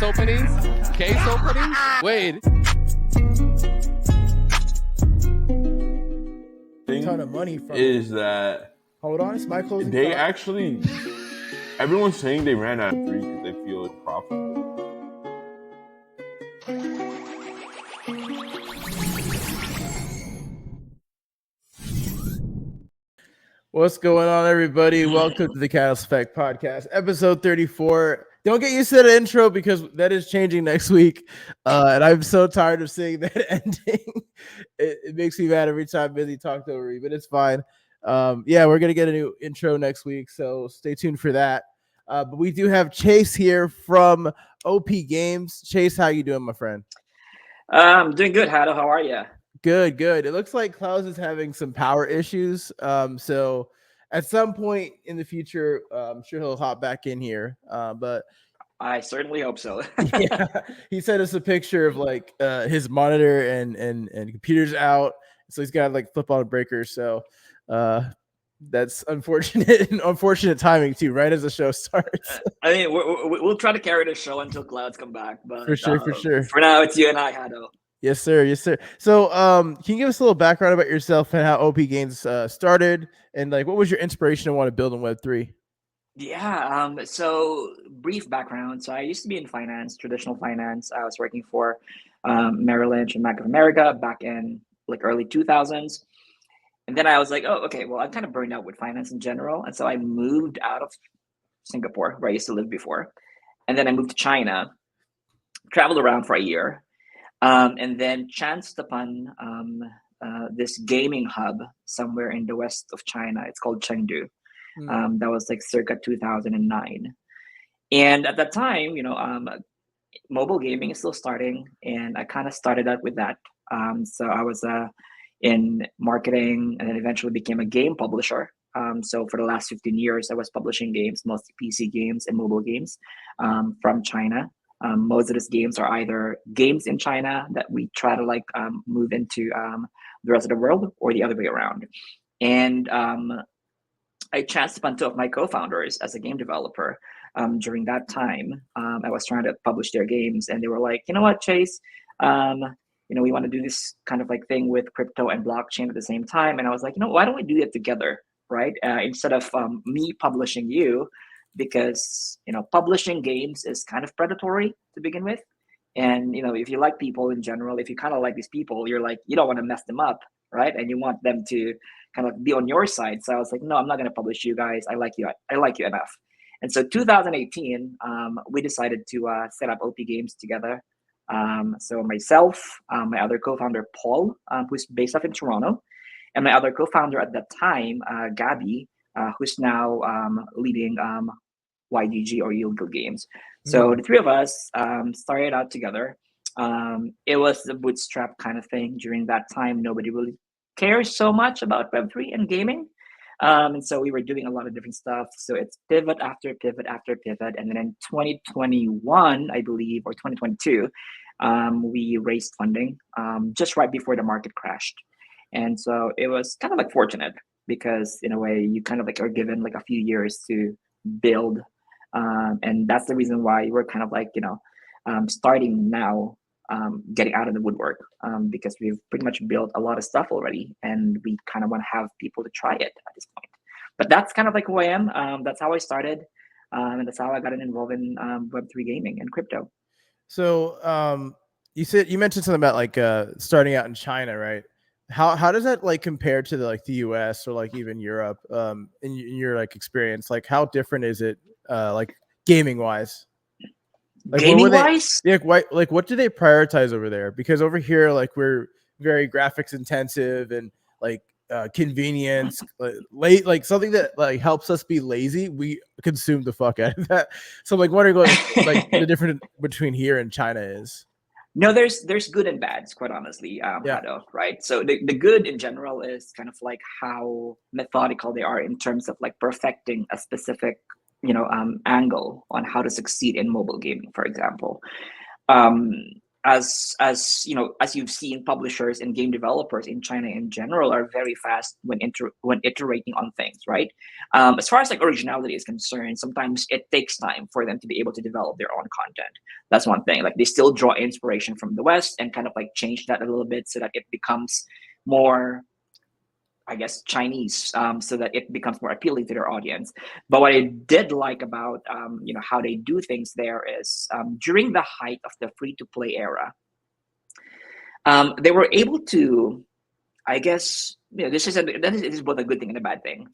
openings? Case openings? Wait. A ton of money from is that hold on, it's my closing they thought. actually everyone's saying they ran out of 3 because they feel it's profitable. What's going on, everybody? Welcome to the Catalyst Effect Podcast, episode 34. Don't get used to the intro because that is changing next week. And I'm so tired of seeing that ending. It makes me mad every time Busy talked over me, but it's fine. Yeah, we're going to get a new intro next week, so stay tuned for that. But we do have Chase here from OP Games. Chase, how you doing, my friend? Doing good, Hado. How are you? Good. It looks like Klaus is having some power issues. So at some point in the future, I'm sure he'll hop back in here. But I certainly hope so. yeah, he sent us a picture of like his monitor and computer's out. So he's got to like flip on a breaker. So that's unfortunate timing too, right as the show starts. I mean, we'll try to carry the show until clouds come back. But For sure. For now, it's you and I, Hado. Yes, sir. So, can you give us a little background about yourself and how OP Games started, and like what was your inspiration to want to build in Web3? Yeah. So brief background. So I used to be in finance, traditional finance. I was working for Merrill Lynch and Bank of America back in like early 2000s. And then I was like, oh, okay, well, I'm kind of burned out with finance in general. And so I moved out of Singapore, where I used to live before. And then I moved to China, traveled around for a year. And then chanced upon this gaming hub somewhere in the west of China. It's called Chengdu. That was like circa 2009. And at that time, mobile gaming is still starting, and I kind of started out with that. So I was in marketing, and then eventually became a game publisher. So for the last 15 years, I was publishing games, mostly PC games and mobile games from China. Most of these games are either games in China that we try to move into the rest of the world, or the other way around. And I chanced upon 2 of my co-founders as a game developer. During that time, I was trying to publish their games, and they were like, you know what, Chase, we want to do this kind of like thing with crypto and blockchain at the same time. And I was like, why don't we do it together, right? Instead of me publishing you, because publishing games is kind of predatory to begin with. And if you like people in general, if you kind of like these people, you're like, you don't want to mess them up, right? And you want them to kind of be on your side. So I was like, no, I'm not going to publish you guys. I like you enough. And so 2018, we decided to set up OP Games together. So myself, my other co-founder Paul, who's based off in Toronto, and my other co-founder at that time, Gabby, who's now leading YGG or Illegal Games. So the 3 of us started out together. It was a bootstrap kind of thing. During that time, nobody really cares so much about Web3 and gaming. And so we were doing a lot of different stuff. So it's pivot after pivot after pivot. And then in 2021, I believe, or 2022, we raised funding just right before the market crashed. And so it was kind of like fortunate, because in a way you kind of like are given like a few years to build. And that's the reason why we're kind of like, starting now, getting out of the woodwork, because we've pretty much built a lot of stuff already, and we kind of want to have people to try it at this point. But that's kind of like who I am. That's how I started. And that's how I got involved in Web3 gaming and crypto. So you mentioned something about like starting out in China, right? How does that like compare to the US or like even Europe in your like experience? Like how different is it like gaming wise? Like gaming wise? What do they prioritize over there? Because over here, like we're very graphics intensive and like convenience, like something that like helps us be lazy. We consume the fuck out of that. So I'm like wondering what like the difference between here and China is. No, there's good and bads, quite honestly, Hado, right? So the good in general is kind of like how methodical they are in terms of like perfecting a specific, angle on how to succeed in mobile gaming, for example. as you know, as you've seen, publishers and game developers in China in general are very fast when iterating on things, right? As far as like originality is concerned, sometimes it takes time for them to be able to develop their own content. That's one thing. Like they still draw inspiration from the West and kind of like change that a little bit so that it becomes more, I guess, Chinese, so that it becomes more appealing to their audience. But what I did like about you know, how they do things there is, during the height of the free to play era, they were able to, I guess, you know, this is both a good thing and a bad thing.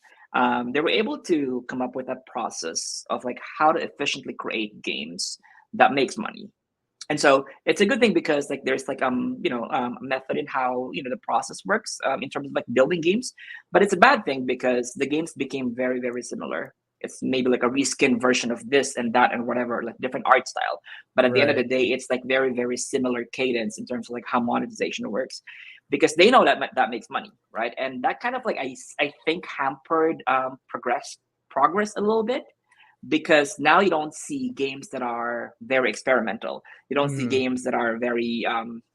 They were able to come up with a process of like how to efficiently create games that makes money. And so it's a good thing because like there's like you know, a method in how, you know, the process works, in terms of like building games. But it's a bad thing because the games became very, very similar. It's maybe like a reskin version of this and that and whatever, like different art style. But at the end of the Right. day, it's like very, very similar cadence in terms of like how monetization works, because they know that that makes money, right? And that kind of like I think hampered progress a little bit, because now you don't see games that are very experimental. You don't see Mhm. games that are very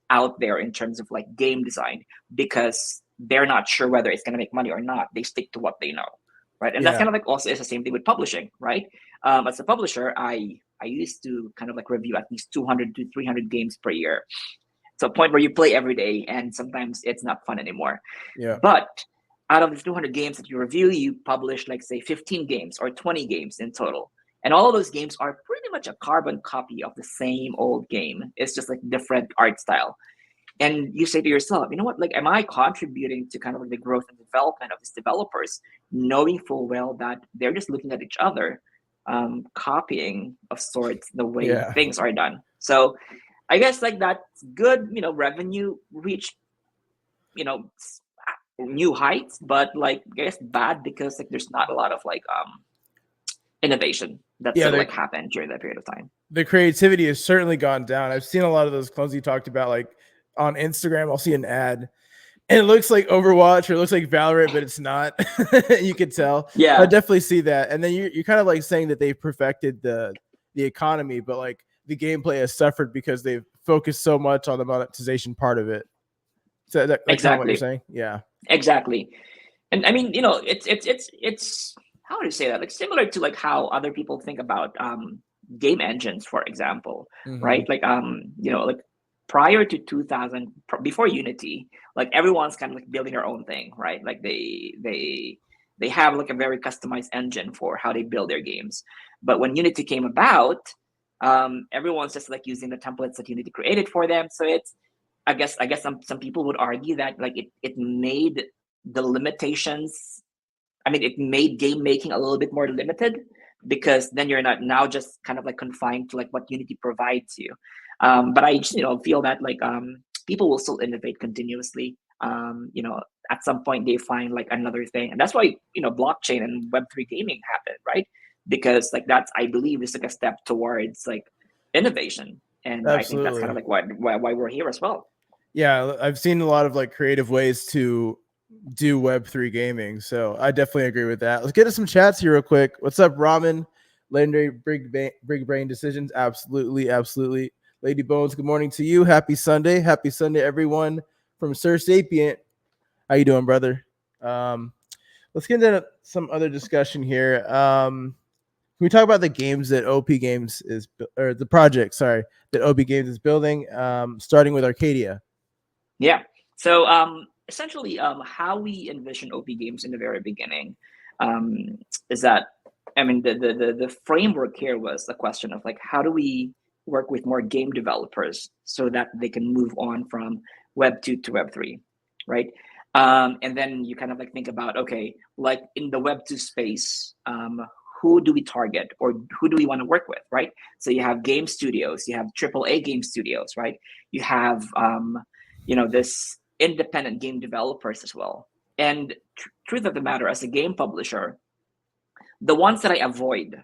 out there in terms of like game design, because they're not sure whether it's going to make money or not. They stick to what they know, right? And that's Yeah. kind of like also is the same thing with publishing, right? As a publisher, I used to kind of like review at least 200 to 300 games per year, to a point where you play every day, and sometimes it's not fun anymore. Yeah. But out of the 200 games that you review, you publish like say 15 games or 20 games in total. And all of those games are pretty much a carbon copy of the same old game. It's just like different art style. And you say to yourself, you know what, like, am I contributing to kind of like the growth and development of these developers, knowing full well that they're just looking at each other, copying of sorts the way Yeah. things are done. So I guess like that's good, you know, revenue reach, you know, new heights, but like I guess bad because like there's not a lot of like innovation that Yeah. sort of like happened during that period of time. The creativity has certainly gone down. I've seen a lot of those clones you talked about, like on Instagram. I'll see an ad and it looks like Overwatch or it looks like Valorant, but it's not. You can tell. I Yeah, definitely see that. And then you're kind of like saying that they've perfected the economy, but like the gameplay has suffered because they've focused so much on the monetization part of it. So that kind of what you're exactly, saying? Yeah. exactly. And I mean, you know, it's how would you say that? Like similar to like how other people think about game engines, for example, Hmm. right? Like you know, like prior to 2000, before Unity, like everyone's kind of like building their own thing, right? Like they have like a very customized engine for how they build their games. But when Unity came about, everyone's just like using the templates that Unity created for them. So it's, I guess some people would argue that like it made the limitations, I mean, it made game making a little bit more limited, because then you're not now just kind of like confined to like what Unity provides you. But I just, you know, feel that like people will still innovate continuously. You know, at some point they find like another thing, and that's why, you know, blockchain and Web3 gaming happened, right? Because like that's, I believe, is like a step towards like innovation, and I think that's kind Absolutely. of like why we're here as well. Yeah, I've seen a lot of like creative ways to do Web3 gaming. So I definitely agree with that. Let's get to some chats here real quick. What's up, Ramen? Legendary big brain decisions. Absolutely, absolutely. Lady Bones, good morning to you. Happy Sunday. Happy Sunday, everyone from Sir Sapient. How you doing, brother? Um, let's get into some other discussion here. Can we talk about the games that OP Games is, or the project, sorry, that OP Games is building, starting with Arcadia? Yeah. So essentially, how we envision OP games in the very beginning, um, is that, I mean, the framework here was the question of like, how do we work with more game developers so that they can move on from Web 2 to Web 3, right? And then you kind of like think about, okay, like in the Web 2 space, who do we target, or who do we want to work with, right? So you have game studios, you have AAA game studios, right? You have you know, this independent game developers as well. And truth of the matter, as a game publisher, the ones that I avoid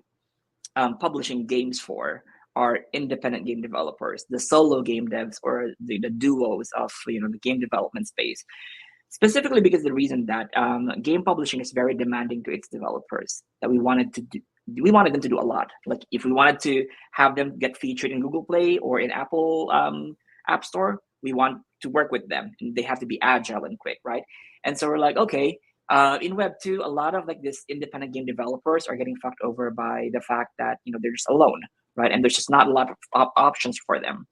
publishing games for are independent game developers, the solo game devs, or the duos of, you know, the game development space. Specifically because the reason that game publishing is very demanding to its developers, that we wanted them to do a lot. Like if we wanted to have them get featured in Google Play or in app store, we want to work with them, and they have to be agile and quick, right? And so we're like, okay, in Web 2, a lot of like this independent game developers are getting fucked over by the fact that they're just alone, right? And there's just not a lot of options for them.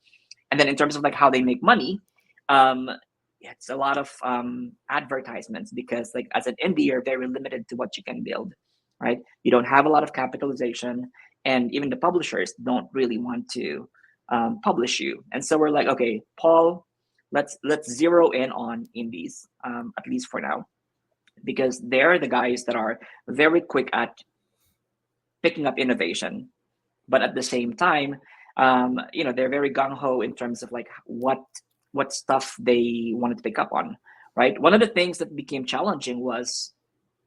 And then in terms of like how they make money, it's a lot of advertisements, because like as an indie, you're very limited to what you can build, right? You don't have a lot of capitalization, and even the publishers don't really want to publish you. And so we're like, okay, Paul, let's zero in on indies, at least for now, because they're the guys that are very quick at picking up innovation, but at the same time, they're very gung-ho in terms of like what stuff they wanted to pick up on, right? One of the things that became challenging was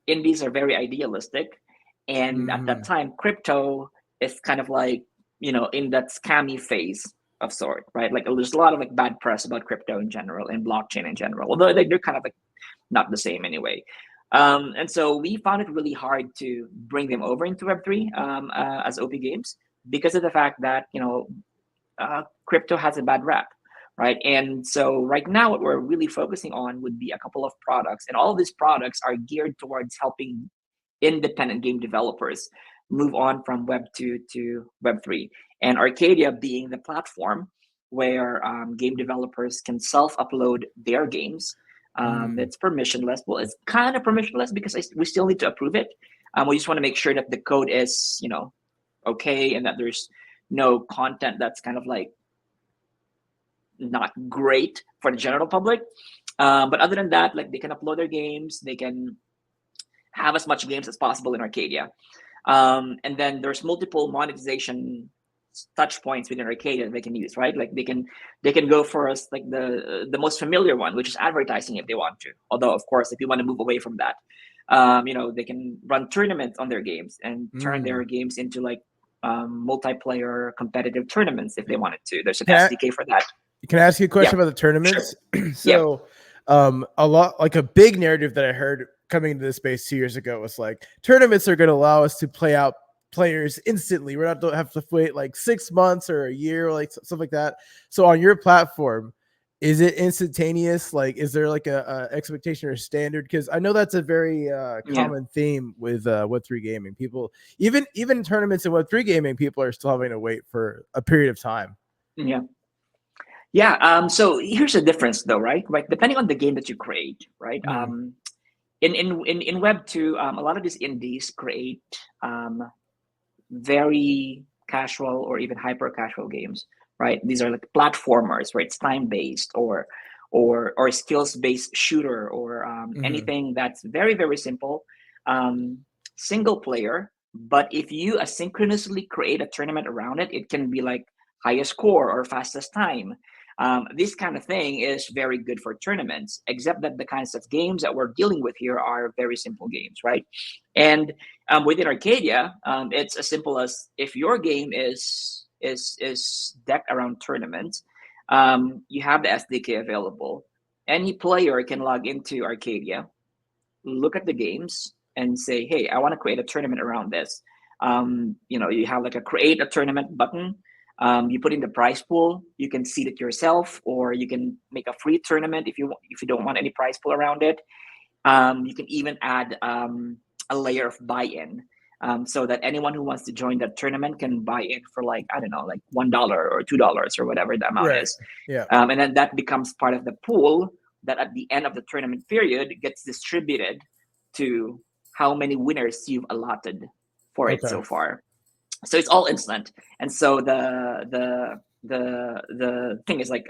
indies are very idealistic, and at that time, crypto is kind of like in that scammy phase of sort, right? Like there's a lot of like bad press about crypto in general and blockchain in general, although they're kind of like not the same anyway. And so we found it really hard to bring them over into Web3 as OP Games, because of the fact that crypto has a bad rap, right? And so right now, what we're really focusing on would be a couple of products, and all of these products are geared towards helping independent game developers move on from Web 2 to Web 3, and Arcadia being the platform where game developers can self-upload their games. It's permissionless. Well, it's kind of permissionless because we still need to approve it. We just want to make sure that the code is, okay, and that there's no content that's kind of like not great for the general public. But other than that, like they can upload their games, they can have as much games as possible in Arcadia. And then there's multiple monetization touch points within Arcadia that they can use, right? Like they can go for us like the most familiar one, which is advertising if they want to. Although of course, if you want to move away from that, they can run tournaments on their games and turn their games into like multiplayer competitive tournaments if they wanted to. There's an SDK for that. Can I ask you a question about the tournaments? Sure. So a lot, like a big narrative that I heard coming into this space 2 years ago was like, tournaments are going to allow us to play out players instantly. We're not going to have to wait like 6 months or a year or like stuff like that. So on your platform, is it instantaneous? Like, is there like a expectation or a standard? Because I know that's a very common theme with Web3 gaming. People, even tournaments in Web3 gaming, people are still having to wait for a period of time. So here's the difference though, right? Depending on the game that you create, right? In Web 2, a lot of these indies create very casual or even hyper casual games, right? These are like platformers, right? It's time based or skills based shooter or anything that's very, very simple, single player. But if you asynchronously create a tournament around it, it can be like highest score or fastest time. This kind of thing is very good for tournaments, except that the kinds of games that we're dealing with here are very simple games, right? And within Arcadia, it's as simple as if your game is decked around tournaments, you have the SDK available. Any player can log into Arcadia, look at the games, and say, "Hey, I want to create a tournament around this." You have like a create a tournament button. You put in the prize pool. You can seed it yourself, or you can make a free tournament if you don't want any prize pool around it. You can even add a layer of buy-in, so that anyone who wants to join that tournament can buy in for like, I don't know, like $1 or $2 or whatever the amount is. And then that becomes part of the pool that at the end of the tournament period gets distributed to how many winners you've allotted for it so far. So it's all instant. And so the thing is like,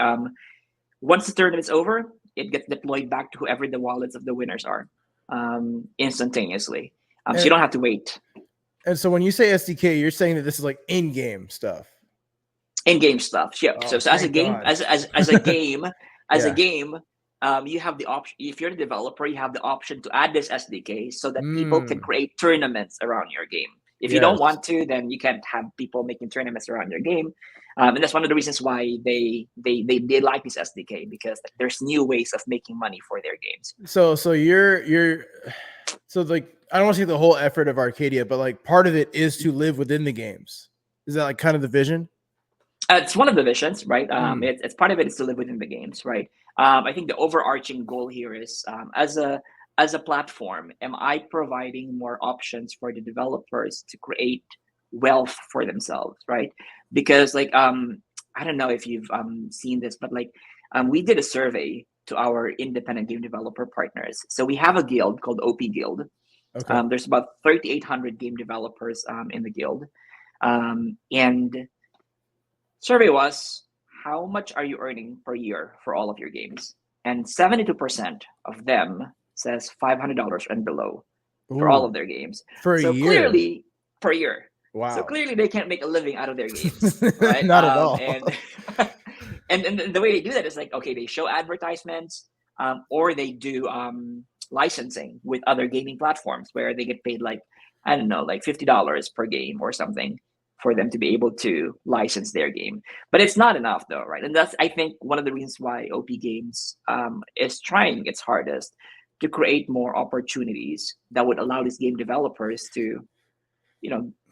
once the tournament is over, it gets deployed back to whoever the wallets of the winners are, instantaneously. So you don't have to wait. And so when you say SDK, you're saying that this is like in-game stuff. In-game stuff, yeah. So as a game, as a game, a game, you have the option. If you're the developer, you have the option to add this SDK so that people can create tournaments around your game. If you don't want to, then you can't have people making tournaments around your game. And that's one of the reasons why they like this SDK, because there's new ways of making money for their games. So you're so like, I don't want to say the whole effort of Arcadia, but like part of it is to live within the games. Is that like kind of the vision? It's one of the visions, right? Mm. It's part of it is to live within the games, right? I think the overarching goal here is as a platform, am I providing more options for the developers to create wealth for themselves, right? Because like I don't know if you've seen this, but like we did a survey to our independent game developer partners. So we have a guild called OP Guild. Okay. There's about 3,800 game developers in the guild, and survey was, how much are you earning per year for all of your games? And 72% of them says $500 and below for all Ooh, of their games. for a So year. clearly, per year. So Wow. clearly they can't make a living out of their games, right? Not at all. And, and the way they do that is like, okay, they show advertisements, or they do licensing with other gaming platforms where they get paid like, I don't know, like $50 per game or something for them to be able to license their game. But it's not enough though, right? And that's, I think, one of the reasons why OP Games is trying its hardest to create more opportunities that would allow these game developers to,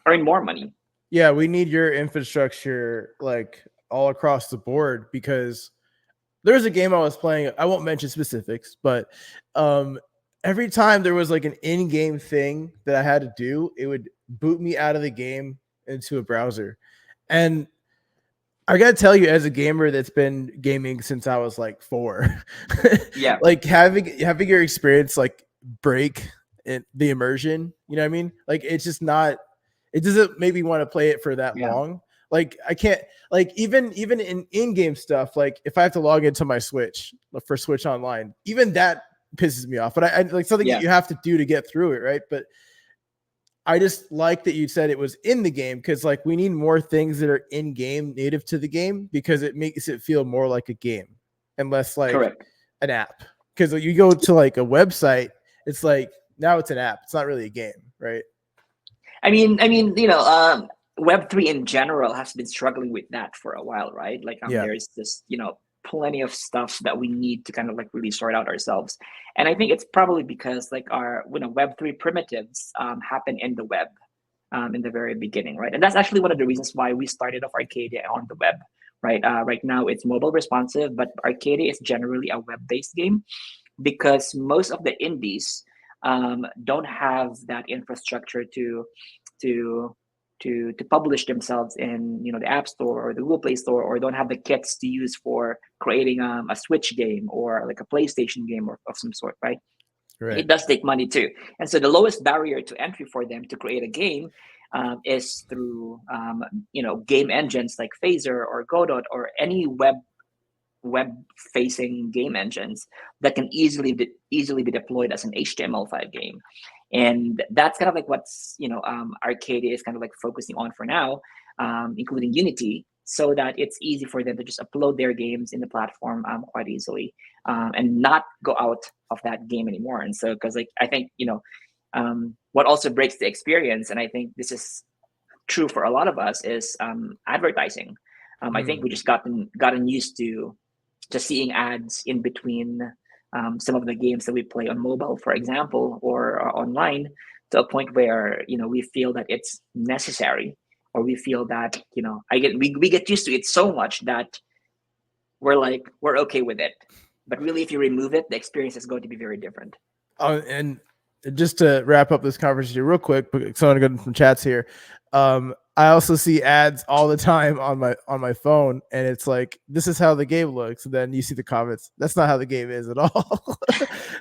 earn more money. Yeah, we need your infrastructure like all across the board because there's a game I was playing. I won't mention specifics, but um, every time there was like an in-game thing that I had to do, it would boot me out of the game into a browser. And I gotta tell you, as a gamer that's been gaming since I was like 4, Yeah. like having your experience like break the immersion, you know what I mean? Like it's just not. It doesn't make me want to play it for that Yeah. long. Like I can't like even in-game stuff. Like if I have to log into my Switch for Switch Online, even that pisses me off. But I like something that Yeah. you have to do to get through it, right? But I just like that you said it was in the game because like we need more things that are in game native to the game because it makes it feel more like a game and less like Correct. an app. Because you go to like a website, it's like now it's an app. It's not really a game, right? I mean, Web3 in general has been struggling with that for a while, right? Like, Yeah. there's just, plenty of stuff that we need to kind of like really sort out ourselves. And I think it's probably because like our, Web3 primitives happen in the web in the very beginning, right? And that's actually one of the reasons why we started off Arcadia on the web, right? Right now it's mobile responsive, but Arcadia is generally a web-based game because most of the indies don't have that infrastructure to to publish themselves in the App Store or the Google Play Store, or don't have the kits to use for creating a Switch game or like a PlayStation game or of some sort, right? Right. It does take money too, and so the lowest barrier to entry for them to create a game is through game engines like Phaser or Godot or any web facing game engines that can easily be deployed as an HTML5 game. And that's kind of like what's Arcadia is kind of like focusing on for now, including Unity, so that it's easy for them to just upload their games in the platform quite easily, and not go out of that game anymore. And so because like I think what also breaks the experience, and I think this is true for a lot of us, is advertising. I think we just gotten used to just seeing ads in between some of the games that we play on mobile, for example, or online, to a point where we feel that it's necessary, or we feel that we get used to it so much that we're okay with it. But really, if you remove it, the experience is going to be very different. And just to wrap up this conversation real quick, because I want to go to some chats here. I also see ads all the time on my phone, and it's like, this is how the game looks. And then you see the comments, that's not how the game is at all.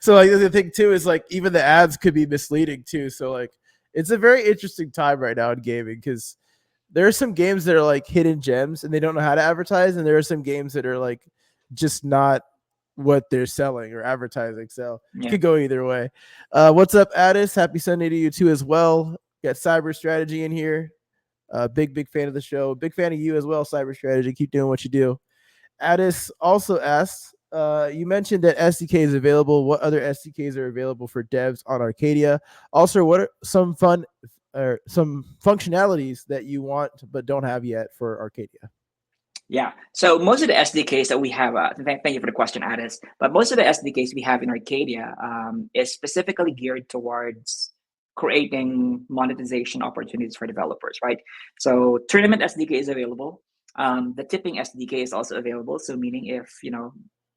So like the thing too is like even the ads could be misleading too. So like it's a very interesting time right now in gaming because there are some games that are like hidden gems and they don't know how to advertise, and there are some games that are like just not what they're selling or advertising. So it could go either way. What's up, Addis? Happy Sunday to you too as well. Got Cyber Strategy in here. Big fan of the show. Big fan of you as well, Cyber Strategy. Keep doing what you do. Addis also asks, you mentioned that SDK is available. What other SDKs are available for devs on Arcadia? Also, what are some fun or some functionalities that you want but don't have yet for Arcadia? Yeah. So most of the SDKs that we have, thank you for the question, Addis. But most of the SDKs we have in Arcadia is specifically geared towards creating monetization opportunities for developers, right? So Tournament SDK is available. The tipping SDK is also available. So meaning if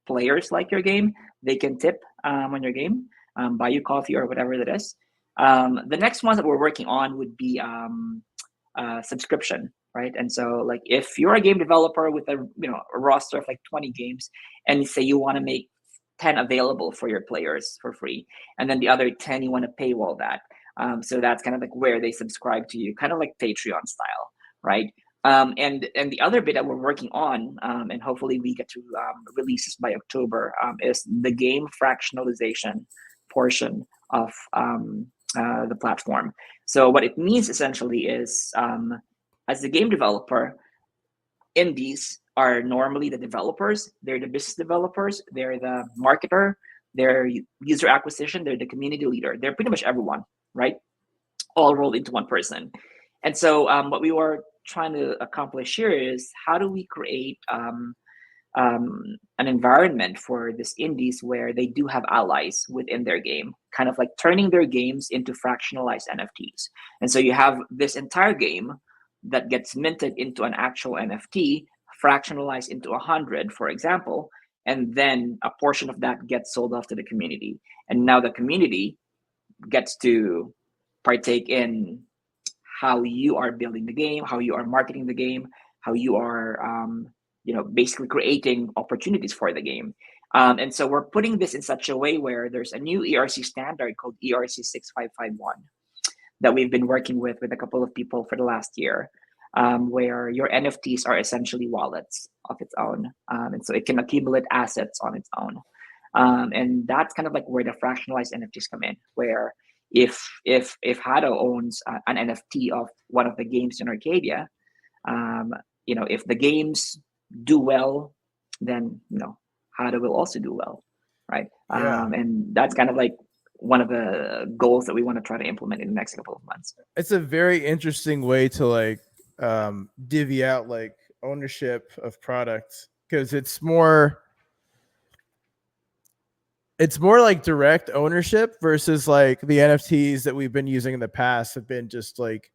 players like your game, they can tip on your game, buy you coffee or whatever it is. The next one that we're working on would be subscription, right? And so like if you're a game developer with a roster of like 20 games, and say you want to make 10 available for your players for free, and then the other 10 you want to paywall that. So that's kind of like where they subscribe to you, kind of like Patreon style, right? And the other bit that we're working on, and hopefully we get to release this by October, is the game fractionalization portion of the platform. So what it means essentially is, as the game developer, indies are normally the developers. They're the business developers. They're the marketer. They're user acquisition. They're the community leader. They're pretty much everyone, right? All rolled into one person. And so what we were trying to accomplish here is how do we create an environment for these indies where they do have allies within their game, kind of like turning their games into fractionalized NFTs. And so you have this entire game that gets minted into an actual NFT, fractionalized into 100, for example, and then a portion of that gets sold off to the community. And now the community gets to partake in how you are building the game, how you are marketing the game, how you are basically creating opportunities for the game. And so we're putting this in such a way where there's a new ERC standard called ERC 6551 that we've been working with a couple of people for the last year, where your NFTs are essentially wallets of its own. And so it can accumulate assets on its own. And that's kind of like where the fractionalized NFTs come in, where if Hado owns an NFT of one of the games in Arcadia, if the games do well, then Hado will also do well, right? Yeah. And that's kind of like one of the goals that we want to try to implement in the next couple of months. It's a very interesting way to like divvy out like ownership of products, because it's more like direct ownership versus like the NFTs that we've been using in the past have been just like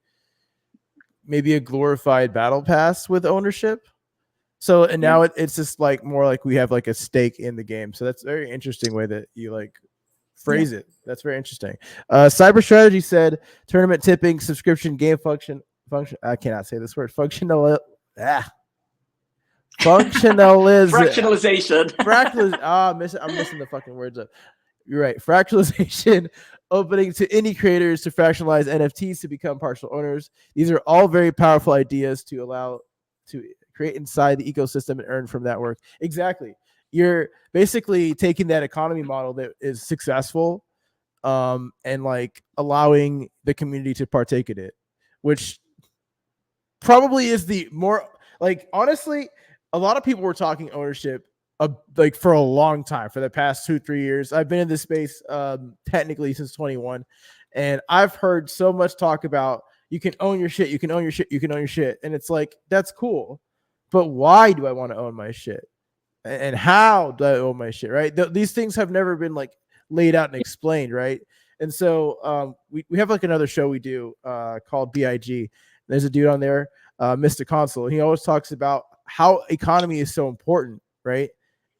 maybe a glorified battle pass with ownership. So and now it's just like more like we have like a stake in the game. So that's a very interesting way that you like phrase it. That's very interesting. Cyber Strategy said tournament tipping, subscription, game function. I cannot say this word. Functionalization. Fractionalization. I'm missing the fucking words up. You're right. Fractionalization, opening to indie creators to fractionalize NFTs to become partial owners. These are all very powerful ideas to allow to create inside the ecosystem and earn from that work. Exactly. You're basically taking that economy model that is successful and like allowing the community to partake in it, which probably is the more like, honestly, a lot of people were talking ownership like for a long time, for the past 2-3 years. I've been in this space technically since 21, and I've heard so much talk about you can own your shit, you can own your shit, you can own your shit. And it's like, that's cool, but why do I want to own my shit? And how do I own my shit, right? These things have never been like laid out and explained, right? And so we have like another show we do called B.I.G. There's a dude on there, Mr. Console. He always talks about how economy is so important, right?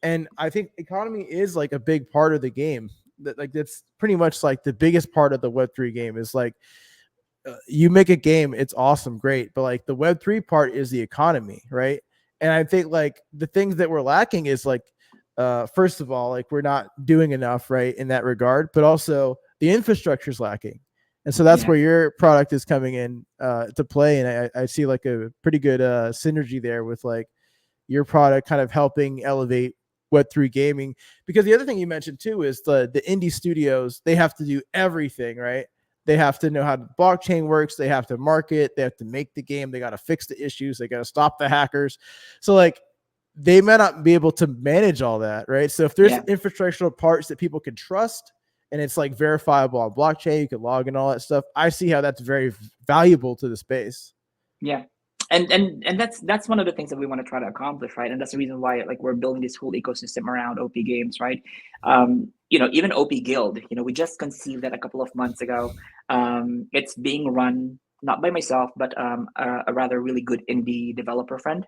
And I think economy is like a big part of the game. That's pretty much like the biggest part of the Web3 game is like you make a game, it's awesome, great, but like the Web3 part is the economy, right? And I think like the things that we're lacking is like, first of all, like we're not doing enough, right, in that regard, but also the infrastructure is lacking. And so that's where your product is coming in to play. And I see like a pretty good synergy there with like your product kind of helping elevate Web3 gaming. Because the other thing you mentioned too is the indie studios, they have to do everything, right? They have to know how the blockchain works. They have to market. They have to make the game. They got to fix the issues. They got to stop the hackers. So like they may not be able to manage all that, right? So if there's infrastructural parts that people can trust and it's like verifiable on blockchain, you can log in all that stuff, I see how that's very valuable to the space. Yeah. And that's one of the things that we want to try to accomplish, right? And that's the reason why like we're building this whole ecosystem around OP games, right? Even OP Guild, we just conceived that a couple of months ago. It's being run not by myself, but a rather really good indie developer friend.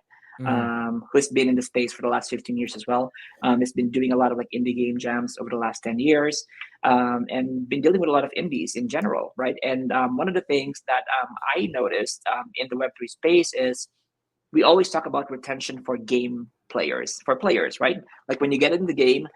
who's been in the space for the last 15 years as well. Has been doing a lot of like indie game jams over the last 10 years, and been dealing with a lot of indies in general, right? And one of the things that I noticed in the Web3 space is we always talk about retention for players, right? Like when you get in the game,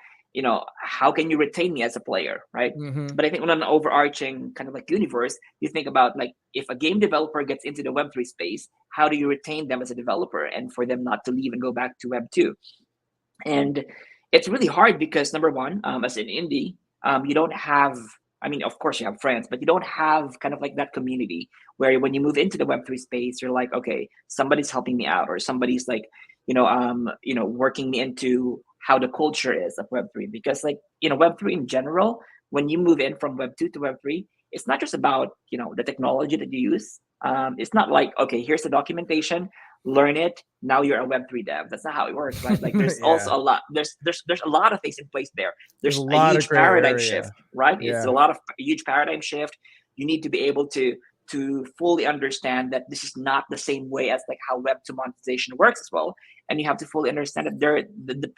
how can you retain me as a player, right? Mm-hmm. But I think on an overarching kind of like universe, you think about like if a game developer gets into the Web3 space, how do you retain them as a developer and for them not to leave and go back to Web2? And it's really hard because number one, as an indie, you don't have, I mean, of course you have friends, but you don't have kind of like that community where when you move into the Web3 space, you're like, okay, somebody's helping me out, or somebody's like, working me into how the culture is of Web3. Because like, Web3 in general, when you move in from Web2 to Web3, it's not just about, the technology that you use. It's not like, okay, here's the documentation, learn it, now you're a Web3 dev. That's not how it works, right? Like there's Yeah. also a lot, there's a lot of things in place there. There's There's a a lot of huge gray paradigm area. shift, right? It's Yeah. a huge paradigm shift. You need to be able to fully understand that this is not the same way as like how Web2 monetization works as well. And you have to fully understand that the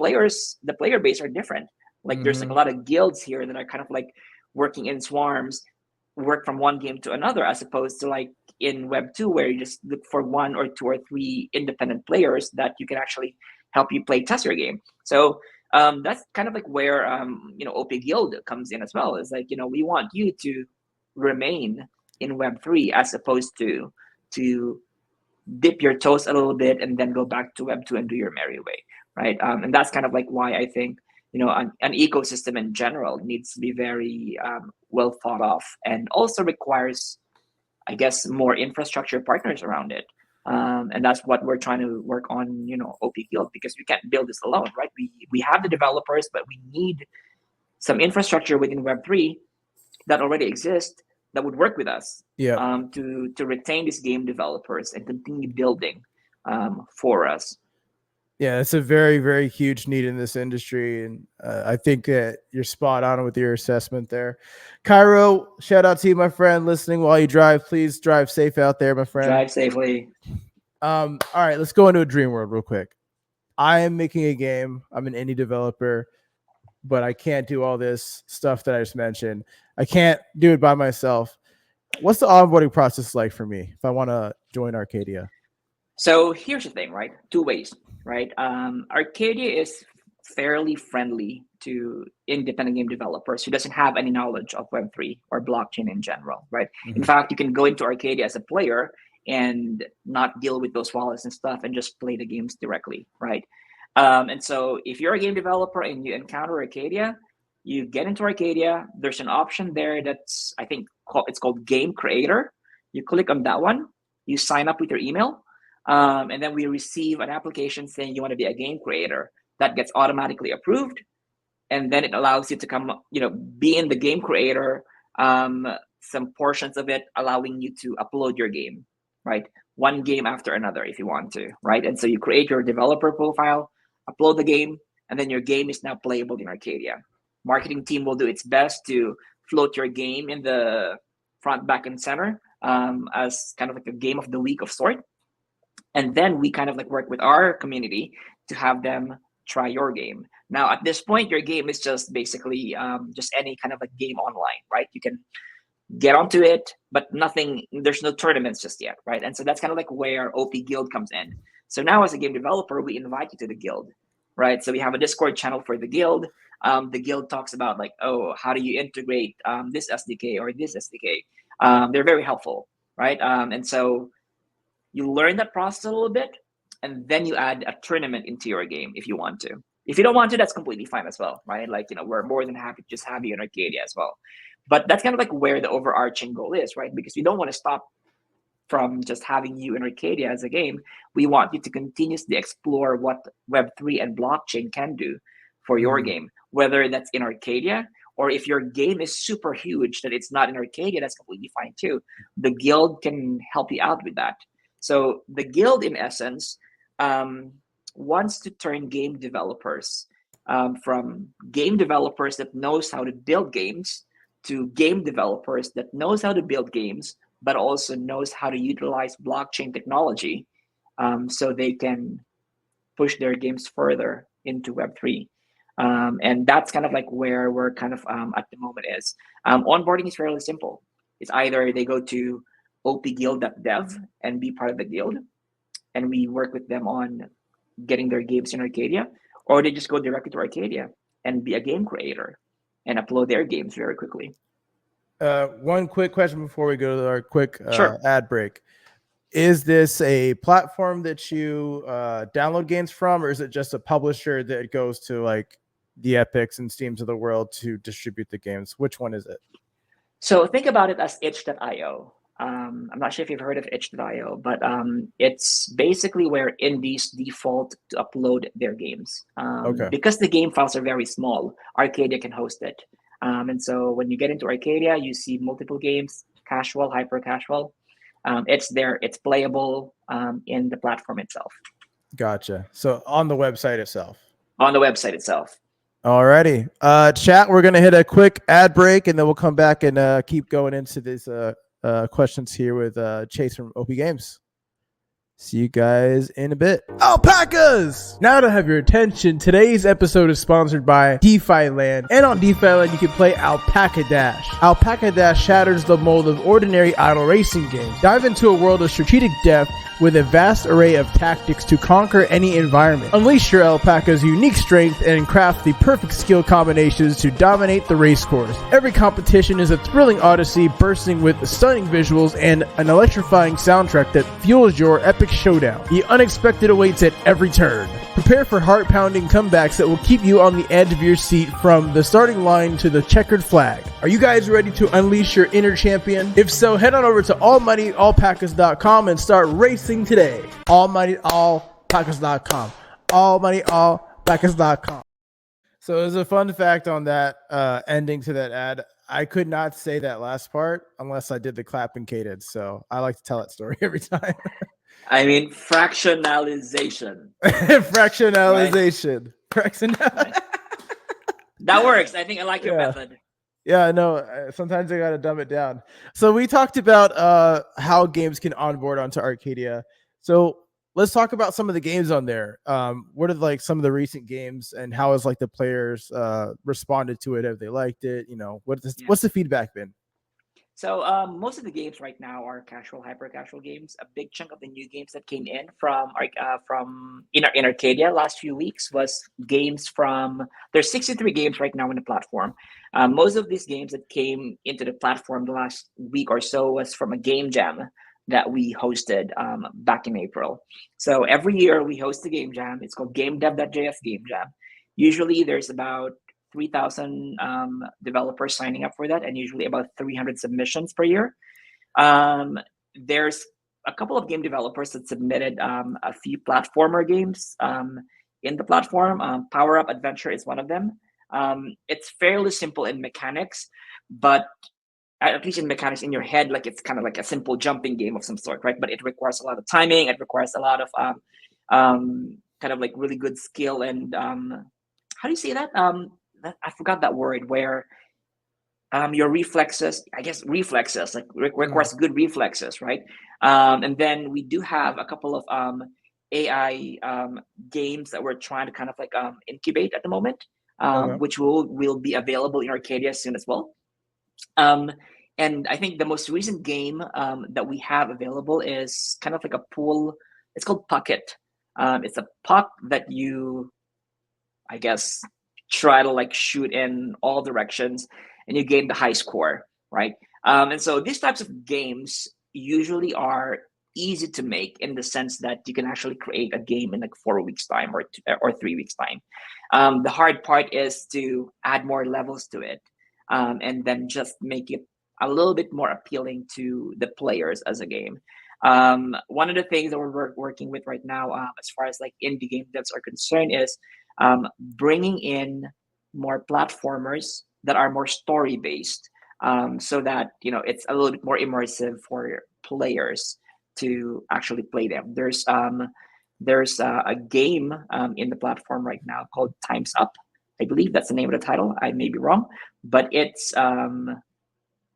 player base are different. Like there's like a lot of guilds here that are kind of like working in swarms, work from one game to another, as opposed to like in Web2 where you just look for one or two or three independent players that you can actually help you play test your game. So that's kind of like where OP Guild comes in as well. It's like, we want you to remain in Web3 as opposed to dip your toes a little bit and then go back to Web2 and do your merry way, right? And that's kind of like why I think an ecosystem in general needs to be very well thought of, and also requires, I guess, more infrastructure partners around it. And that's what we're trying to work on, OP Guild, because we can't build this alone, right? We have the developers, but we need some infrastructure within Web3 that already exists that would work with us, to retain these game developers and continue building for us. Yeah, it's a very, very huge need in this industry. And I think that you're spot on with your assessment there. Cairo, shout out to you, my friend, listening while you drive. Please drive safe out there, my friend. Drive safely. All right, let's go into a Dreamworld real quick. I am making a game. I'm an indie developer, but I can't do all this stuff that I just mentioned. I can't do it by myself. What's the onboarding process like for me if I want to join Arcadia? So here's the thing, right? Two ways, right? Arcadia is fairly friendly to independent game developers who doesn't have any knowledge of Web3 or blockchain in general, right? In fact, you can go into Arcadia as a player and not deal with those wallets and stuff and just play the games directly, right? And so if you're a game developer and you encounter Arcadia, you get into Arcadia. There's an option there that's, I think, it's called Game Creator. You click on that one. You sign up with your email. And then we receive an application saying you want to be a game creator. That gets automatically approved. And then it allows you to come, be in the game creator, some portions of it allowing you to upload your game, right? One game after another if you want to, right? And so you create your developer profile, upload the game, and then your game is now playable in Arcadia. Marketing team will do its best to float your game in the front, back, and center as kind of like a game of the week of sort. And then we kind of like work with our community to have them try your game. Now, at this point, your game is just basically just any kind of like game online, right? You can get onto it, but there's no tournaments just yet, right? And so that's kind of like where OP Guild comes in. So now as a game developer, we invite you to the guild, right? So we have a Discord channel for the guild. The guild talks about like, oh, how do you integrate this SDK or this SDK? They're very helpful, right? And so you learn that process a little bit, and then you add a tournament into your game if you want to. If you don't want to, that's completely fine as well, right? Like, we're more than happy to just have you in Arcadia as well. But that's kind of like where the overarching goal is, right? Because we don't want to stop from just having you in Arcadia as a game. We want you to continuously explore what Web3 and blockchain can do for your game, whether that's in Arcadia, or if your game is super huge that it's not in Arcadia, that's completely fine too. The guild can help you out with that. So the guild, in essence, wants to turn game developers from game developers that knows how to build games to game developers that knows how to build games, but also knows how to utilize blockchain technology so they can push their games further into Web3. And that's kind of like where we're kind of at the moment is. Onboarding is fairly simple. It's either they go to opguild.dev and be part of the guild, and we work with them on getting their games in Arcadia, or they just go directly to Arcadia and be a game creator and upload their games very quickly. One quick question before we go to our quick Sure. ad break. Is this a platform that you download games from, or is it just a publisher that goes to like the Epics and Steams of the world to distribute the games? Which one is it? So think about it as itch.io. I'm not sure if you've heard of itch.io, but it's basically where indies default to upload their games. Okay. Because the game files are very small, Arcadia can host it. And so when you get into Arcadia, you see multiple games, casual, hyper casual. It's there, it's playable in the platform itself. Gotcha. So on the website itself. On the website itself. Alrighty. Chat, we're going to hit a quick ad break, and then we'll come back and keep going into these questions here with Chase from OP Games. See you guys in a bit. Alpacas! Now to have your attention, today's episode is sponsored by DeFi Land. And on DeFi Land, you can play Alpaca Dash. Alpaca Dash shatters the mold of ordinary idle racing games. Dive into a world of strategic depth with a vast array of tactics to conquer any environment. Unleash your alpaca's unique strength and craft the perfect skill combinations to dominate the race course. Every competition is a thrilling odyssey bursting with stunning visuals and an electrifying soundtrack that fuels your epic showdown. The unexpected awaits at every turn. Prepare for heart-pounding comebacks that will keep you on the edge of your seat from the starting line to the checkered flag. Are you guys ready to unleash your inner champion? If so, head on over to almightyalpacas.com and start racing today. Almightyalpacas.com. Almightyalpacas.com. So there's a fun fact on that ending to that ad. I could not say that last part unless I did the clapping cadence. So I like to tell that story every time. I mean, fractionalization. Fractionalization. Right. That works. I think I like your method. Yeah, no, sometimes I got to dumb it down. So we talked about how games can onboard onto Arcadia. So let's talk about some of the games on there. What are like some of the recent games and how has like the players responded to it? Have they liked it? You know, what's the feedback been? So most of the games right now are casual, hyper casual games. A big chunk of the new games that came in from in Arcadia last few weeks was games from. There's 63 games right now in the platform. Most of these games that came into the platform the last week or so was from a game jam that we hosted back in April. So every year we host a game jam. It's called GameDev.js Game Jam. Usually there's about 3,000 developers signing up for that, and usually about 300 submissions per year. There's a couple of game developers that submitted a few platformer games in the platform. Power Up Adventure is one of them. It's fairly simple in mechanics, but at least in mechanics in your head, like it's kind of like a simple jumping game of some sort, right? But it requires a lot of timing. It requires a lot of kind of like really good skill and how do you say that? I forgot that word where your reflexes, I guess reflexes, like requires good reflexes, right? And then we do have a couple of AI games that we're trying to kind of like incubate at the moment, which will be available in Arcadia soon as well. And I think the most recent game that we have available is kind of like a pool. It's called Pucket. It's a puck that you, I guess, try to like shoot in all directions and you gain the high score, right? And so these types of games usually are easy to make in the sense that you can actually create a game in like 4 weeks time or 3 weeks time. The hard part is to add more levels to it and then just make it a little bit more appealing to the players as a game. One of the things that we're working with right now as far as like indie game devs are concerned is bringing in more platformers that are more story based, so that it's a little bit more immersive for players to actually play them. There's a game in the platform right now called Time's Up. I believe that's the name of the title. I may be wrong, but it's an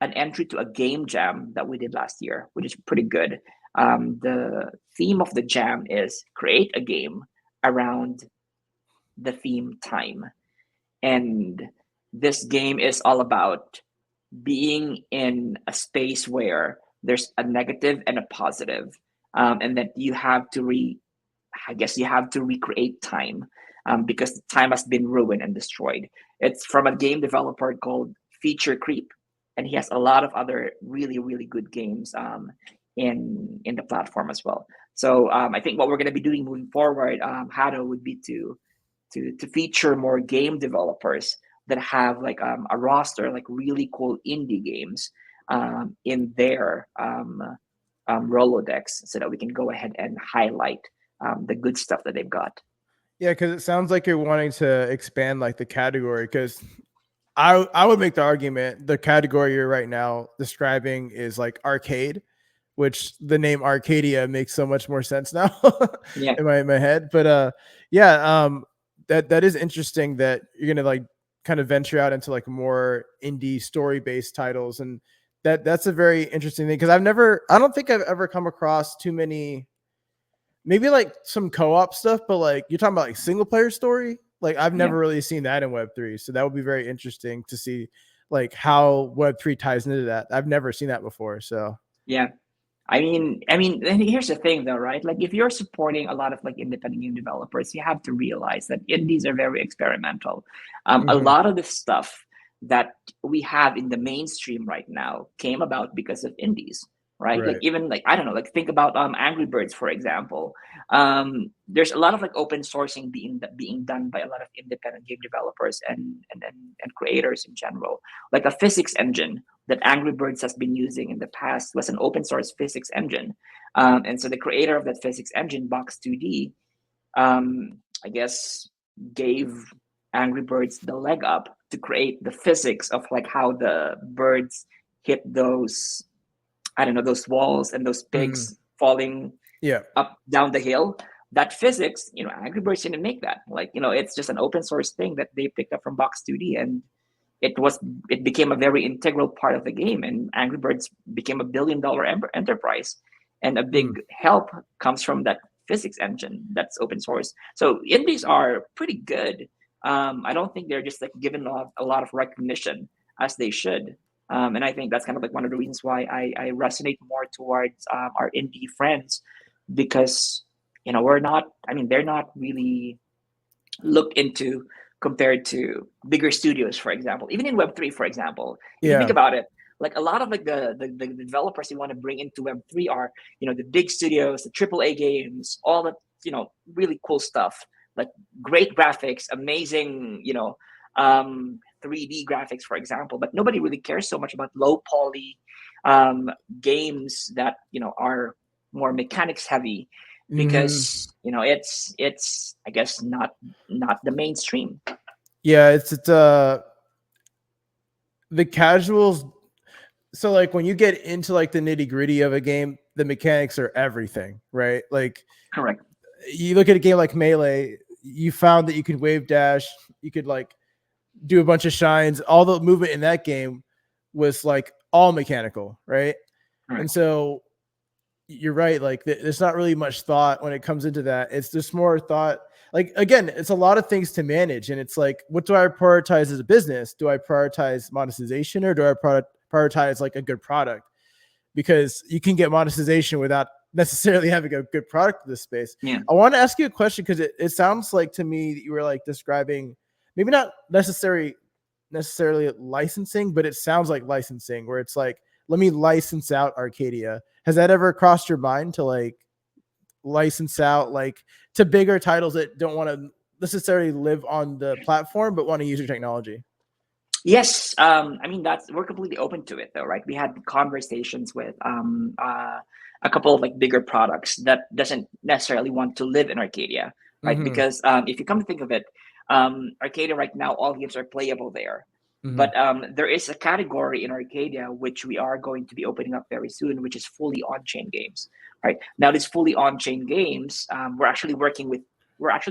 entry to a game jam that we did last year, which is pretty good. The theme of the jam is create a game around the theme time. And this game is all about being in a space where there's a negative and a positive, and that you have to I guess you have to recreate time, because time has been ruined and destroyed. It's from a game developer called Feature Creep, and he has a lot of other really really good games in the platform as well. So I think what we're going to be doing moving forward, Hado, would be to feature more game developers that have like a roster like really cool indie games in their Rolodex, so that we can go ahead and highlight the good stuff that they've got. Yeah, because it sounds like you're wanting to expand like the category. Because I would make the argument the category you're right now describing is like arcade, which the name Arcadia makes so much more sense now Yeah. in my head. But yeah, that is interesting that you're gonna like kind of venture out into like more indie story based titles, and that's a very interesting thing because I don't think I've ever come across too many. Maybe like some co-op stuff, but like you're talking about like single player story. Like I've never really seen that in Web3. So that would be very interesting to see like how Web3 ties into that. I've never seen that before. So Yeah. I mean, and here's the thing though, right? Like if you're supporting a lot of like independent game developers, you have to realize that indies are very experimental. A lot of the stuff that we have in the mainstream right now came about because of indies, right? Like even like, I don't know, like think about Angry Birds, for example. There's a lot of like open sourcing being done by a lot of independent game developers and creators in general. Like a physics engine that Angry Birds has been using in the past was an open source physics engine. And so the creator of that physics engine, Box2D, I guess gave Angry Birds the leg up to create the physics of like how the birds hit those, I don't know, those walls and those pigs falling up down the hill. That physics, Angry Birds didn't make that. Like, it's just an open source thing that they picked up from Box2D, and it became a very integral part of the game, and Angry Birds became $1 billion enterprise. And a big help comes from that physics engine that's open source. So indies are pretty good. I don't think they're just like given a lot of recognition as they should. And I think that's kind of like one of the reasons why I resonate more towards our indie friends, because they're not really looked into compared to bigger studios, for example. Even in Web3, for example, if you think about it, like a lot of like the developers you want to bring into Web3 are, the big studios, the AAA games, all the, really cool stuff, like great graphics, amazing, 3D graphics, for example. But nobody really cares so much about low poly games that, are more mechanics heavy, because it's I guess not the mainstream. Yeah, it's the casuals. So like when you get into like the nitty gritty of a game, the mechanics are everything, right? Like correct. You look at a game like Melee, you found that you could wave dash, you could like do a bunch of shines. All the movement in that game was like all mechanical, right? And so you're right. Like there's not really much thought when it comes into that. It's just more thought. Like, again, it's a lot of things to manage. And it's like, what do I prioritize as a business? Do I prioritize monetization, or do I prioritize like a good product? Because you can get monetization without necessarily having a good product in this space. Yeah. I want to ask you a question, because it sounds like to me that you were like describing maybe not necessarily licensing, but it sounds like licensing, where it's like, let me license out Arcadia. Has that ever crossed your mind to like license out like to bigger titles that don't want to necessarily live on the platform but want to use your technology? Yes. We're completely open to it though, right? We had conversations with a couple of like bigger products that doesn't necessarily want to live in Arcadia, right? Because if you come to think of it, Arcadia right now, all games are playable there. But there is a category in Arcadia which we are going to be opening up very soon, which is fully on-chain games. Right now, these fully on-chain games, we're actually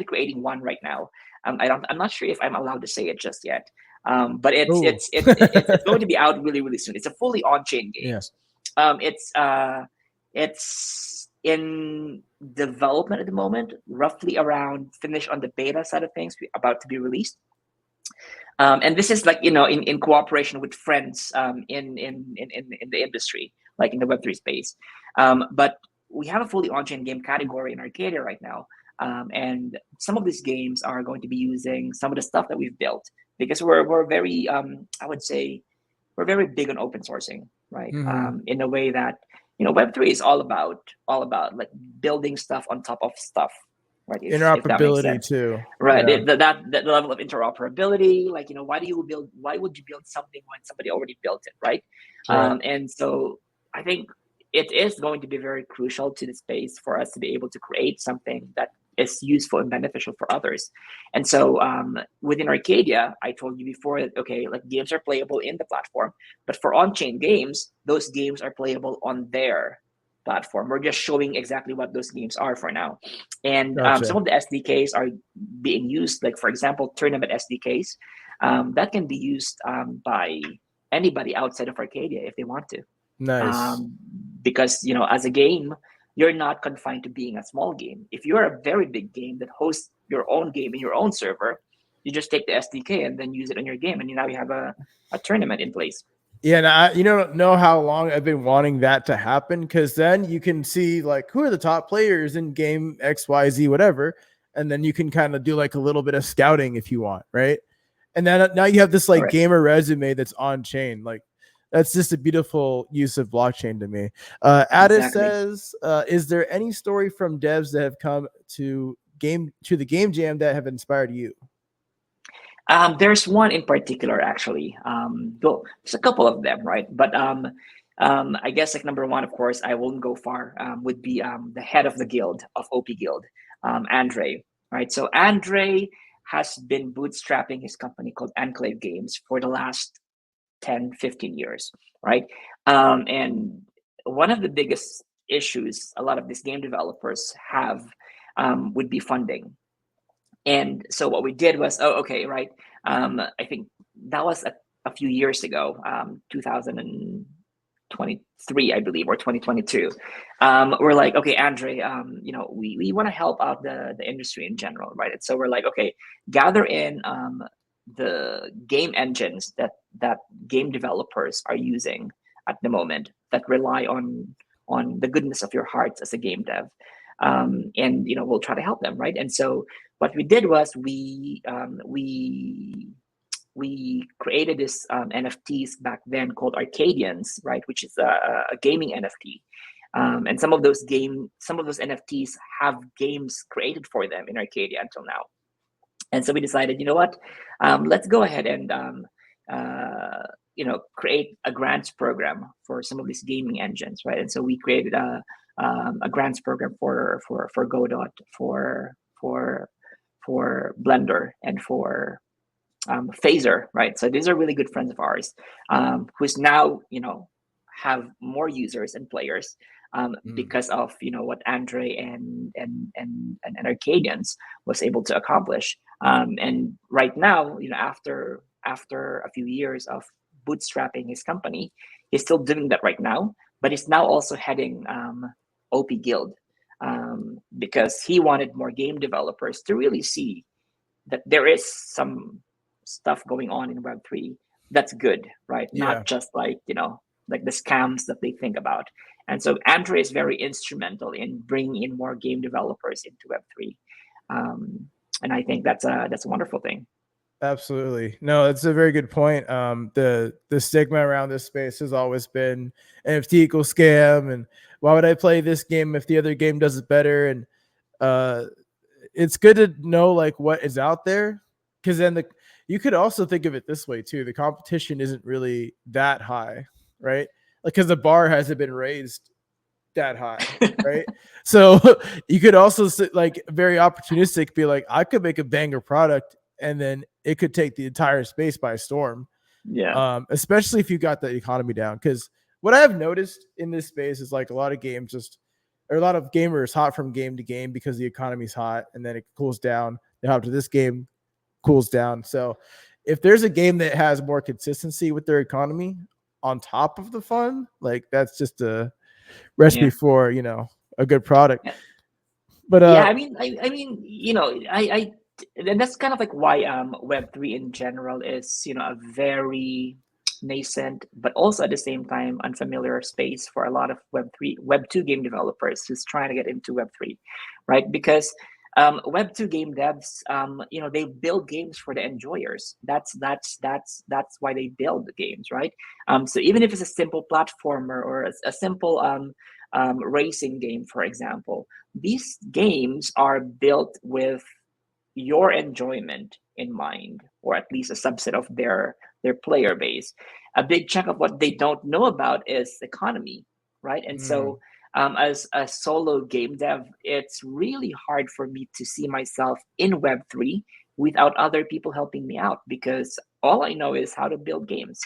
creating one right now. I'm not sure if I'm allowed to say it just yet, but it's going to be out really really soon. It's a fully on-chain game. Yeah. It's in development at the moment, roughly around finished on the beta side of things, about to be released. And this is like, in cooperation with friends in the industry, like in the Web3 space. But we have a fully on-chain game category in Arcadia right now. And some of these games are going to be using some of the stuff that we've built, because we're very, I would say, we're very big on open sourcing, right? In a way that, Web3 is all about like building stuff on top of stuff, right? If that makes Interoperability sense. too. Right. Yeah. That level of interoperability, like, why would you build something when somebody already built it, right? Right. And so I think it is going to be very crucial to the space for us to be able to create something that is useful and beneficial for others. And so within Arcadia, I told you before that, okay, like games are playable in the platform, but for on-chain games, those games are playable on their platform. We're just showing exactly what those games are for now. And Gotcha. some of the SDKs are being used, like, for example, tournament SDKs, that can be used by anybody outside of Arcadia if they want to. Nice. Because, as a game, you're not confined to being a small game. If you're a very big game that hosts your own game in your own server, you just take the SDK and then use it on your game, and now you have a tournament in place. Yeah, and you don't know how long I've been wanting that to happen, because then you can see like who are the top players in game XYZ, whatever, and then you can kind of do like a little bit of scouting if you want, right? And then now you have this like gamer resume that's on chain. Like that's just a beautiful use of blockchain to me. Addis says, is there any story from devs that have come to the game jam that have inspired you? There's one in particular, actually. Well, there's a couple of them, right? But I guess like number one, of course, I won't go far. Would be the head of the guild of OP Guild, Andre. Right. So Andre has been bootstrapping his company called Enclave Games for the last 10, 15 years, right? And one of the biggest issues a lot of these game developers have would be funding. And so what we did was, right. I think that was a few years ago, 2023, I believe, or 2022. We're like, okay, Andre, we want to help out the industry in general, right? And so we're like, okay, gather in the game engines that game developers are using at the moment that rely on the goodness of your hearts as a game dev. And we'll try to help them, right? And so what we did was we created this NFTs back then called Arcadians, right, which is a gaming NFT. And some of those NFTs have games created for them in Arcadia until now. And so we decided, you know what, let's go ahead and create a grants program for some of these gaming engines, right? And so we created a grants program for Godot, for Blender, and for Phaser, right? So these are really good friends of ours, who's now have more users and players because of what Andre and Arcadians was able to accomplish. And right now, after a few years of bootstrapping his company, he's still doing that right now, but he's now also heading OP Guild, because he wanted more game developers to really see that there is some stuff going on in Web3 that's good, right? Yeah. Not just like like the scams that they think about. And so Andre is very instrumental in bringing in more game developers into Web3, and I think that's a wonderful thing. Absolutely. No, that's a very good point. The stigma around this space has always been NFT equals scam, and why would I play this game if the other game does it better? And it's good to know like what is out there, because then you could also think of it this way too. The competition isn't really that high, right? Like, because the bar hasn't been raised that high, right? So you could also like very opportunistic be like, I could make a banger product and then it could take the entire space by storm. Yeah. Especially if you got the economy down. Because what I have noticed in this space is like a lot of gamers hop from game to game because the economy's hot and then it cools down. They hop to this game, cools down. So if there's a game that has more consistency with their economy on top of the fun, like that's just a recipe for a good product. Yeah. But Yeah, I mean, and that's kind of like why Web3 in general is, a very nascent, but also at the same time unfamiliar space for a lot of Web2 game developers who's trying to get into Web3, right? Because Web2 game devs, they build games for the enjoyers. That's why they build the games, right? So even if it's a simple platformer or a simple racing game, for example, these games are built with your enjoyment in mind, or at least a subset of their player base. A big chunk of what they don't know about is economy, right? And so, as a solo game dev, it's really hard for me to see myself in Web3 without other people helping me out, because all I know is how to build games.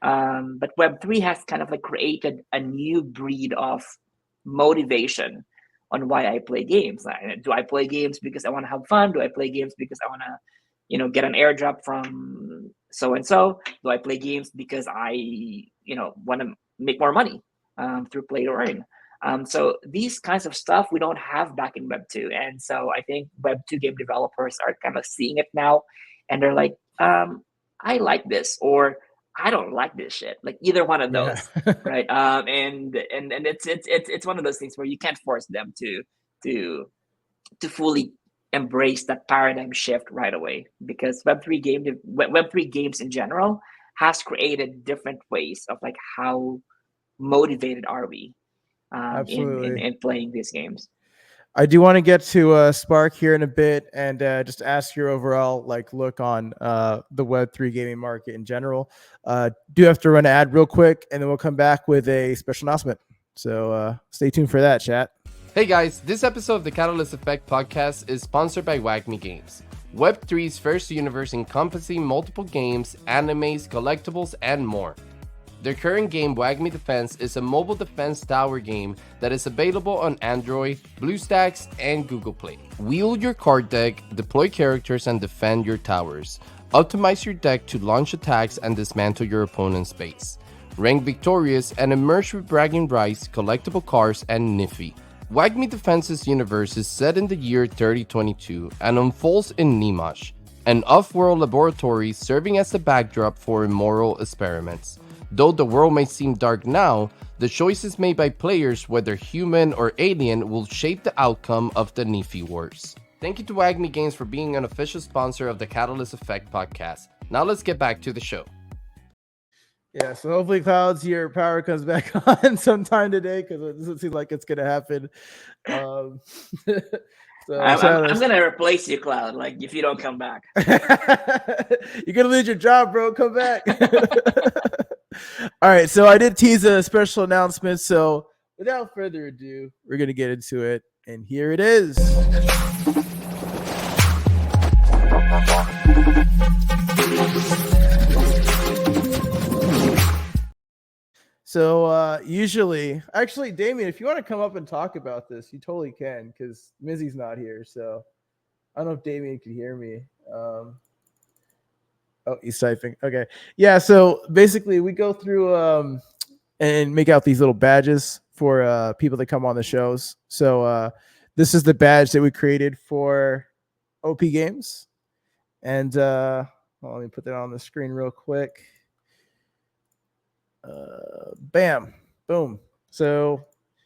But Web3 has kind of like created a new breed of motivation on why I play games. Do I play games because I want to have fun? Do I play games because I want to, get an airdrop from so and so? Do I play games because I, want to make more money through play to earn? So these kinds of stuff we don't have back in Web 2. And so I think Web 2 game developers are kind of seeing it now, and they're like, I like this, or I don't like this shit. Like either one of yeah. those, right? And it's one of those things where you can't force them to to fully embrace that paradigm shift right away, because Web3 games in general has created different ways of like how motivated are we Absolutely. in playing these games. I do want to get to Spark here in a bit and just ask your overall look on the Web3 gaming market in general. Do have to run an ad real quick, and then we'll come back with a special announcement. So stay tuned for that, chat. Hey guys, this episode of the Catalyst Effect podcast is sponsored by WAGMI Games, Web3's first universe encompassing multiple games, animes, collectibles, and more. Their current game, WAGMI Defense, is a mobile defense tower game that is available on Android, BlueStacks, and Google Play. Wield your card deck, deploy characters, and defend your towers. Optimize your deck to launch attacks and dismantle your opponent's base. Rank victorious and emerge with bragging rights, collectible cards, and Nifty. WAGMI Defense's universe is set in the year 3022 and unfolds in Nimash, an off-world laboratory serving as the backdrop for immoral experiments. Though the world may seem dark now, the choices made by players, whether human or alien, will shape the outcome of the Nifty Wars. Thank you to WAGMI Games for being an official sponsor of the Catalyst Effect podcast. Now let's get back to the show. Yeah, so hopefully, Clouds, your power comes back on sometime today, because it doesn't seem like it's going to happen. So I'm gonna replace you, Cloud. Like if you don't come back, you're gonna lose your job, bro. Come back. All right, so I did tease a special announcement. So without further ado, we're gonna get into it, and here it is. So usually, actually, Damien, if you want to come up and talk about this, you totally can, because Mizzy's not here. So I don't know if Damien can hear me. Oh, he's typing. Okay. Yeah, so basically we go through and make out these little badges for people that come on the shows. So this is the badge that we created for OP Games. And let me put that on the screen real quick. Bam, boom. So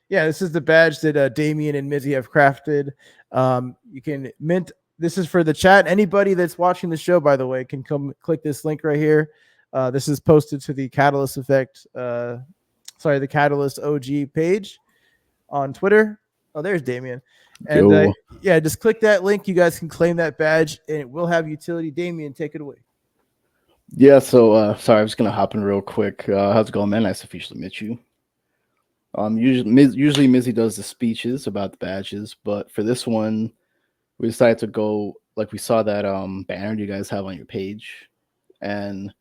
yeah, this is the badge that Damien and Mizzy have crafted. You can mint. This is for the chat. Anybody that's watching the show, by the way, can come click this link right here. This is posted to the Catalyst Effect, the Catalyst OG page on Twitter. Oh, there's Damien. And yeah, just click that link. You guys can claim that badge, and it will have utility. Damien, take it away. Yeah, so sorry, I'm just gonna hop in real quick. How's it going, man? Nice to officially meet you. Usually Mizzy does the speeches about the badges, but for this one, we decided to go like we saw that banner you guys have on your page, and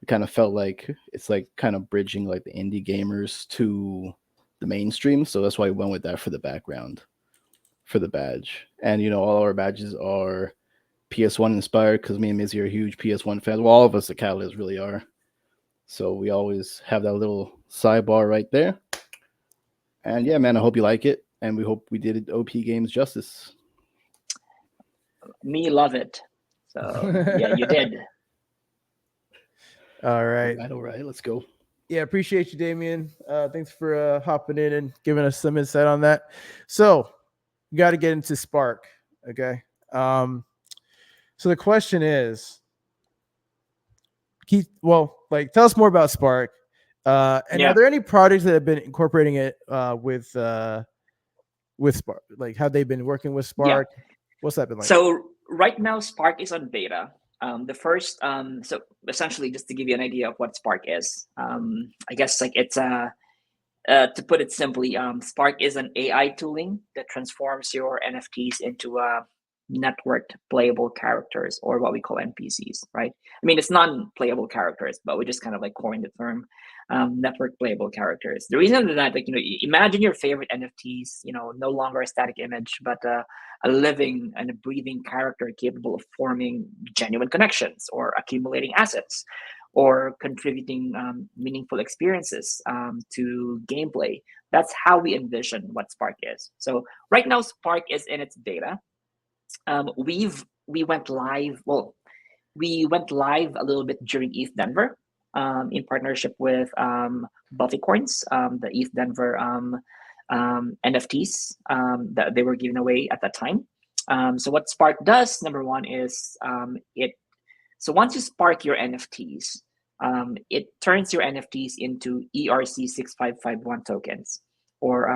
we kind of felt like it's like kind of bridging like the indie gamers to the mainstream, so that's why we went with that for the background for the badge. And all our badges are PS1 inspired, because me and Mizzy are huge PS1 fans. Well, all of us at Catalyst really are. So we always have that little sidebar right there. And yeah, man, I hope you like it. and we hope we did OP Games justice. Me love it. So yeah, you did. All right. All right, let's go. Yeah, appreciate you, Damien. Thanks for hopping in and giving us some insight on that. So, you got to get into Spark, okay? So the question is, tell us more about Spark. And Yeah. are there any projects that have been incorporating it with Spark? Like, have they been working with Spark? What's that been like? So right now, Spark is on beta. So essentially, just to give you an idea of what Spark is, I guess like it's to put it simply, Spark is an AI tooling that transforms your NFTs into networked playable characters, or what we call NPCs, right? I mean, it's non-playable characters, but we just kind of like coined the term network playable characters. The reason that, like, imagine your favorite NFTs, no longer a static image, but a living and a breathing character capable of forming genuine connections or accumulating assets or contributing meaningful experiences to gameplay. That's how we envision what Spark is. So right now, Spark is in its beta. We went live. Well, we went live a little bit during ETH Denver in partnership with Buffycorns, the ETH Denver NFTs that they were giving away at that time. So what Spark does, number one, is so once you spark your NFTs, it turns your NFTs into ERC6551 tokens, or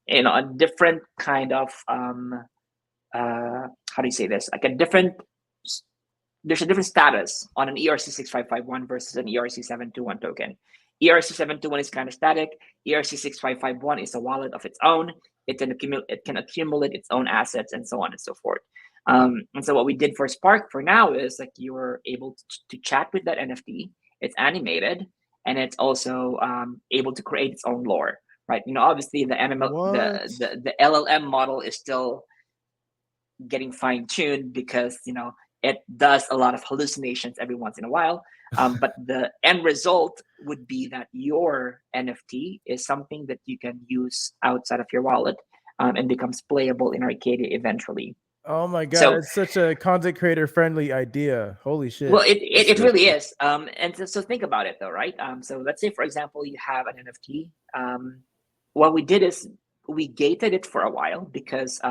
a different kind of how do you say this? Like there's a different status on an ERC6551 versus an ERC721 token. ERC721 is kind of static. ERC6551 is a wallet of its own. It can accumulate its own assets and so on and so forth. And so what we did for Spark for now is like you're able to chat with that NFT. It's animated, and it's also able to create its own lore, right? Obviously the the LLM model is still getting fine-tuned because it does a lot of hallucinations every once in a while, but the end result would be that your NFT is something that you can use outside of your wallet and becomes playable in Arcadia eventually. Oh my god, So it's such a content creator friendly idea. Holy shit. well, it really is. And so think about it though, right? So let's say, for example, you have an NFT. What we did is we gated it for a while because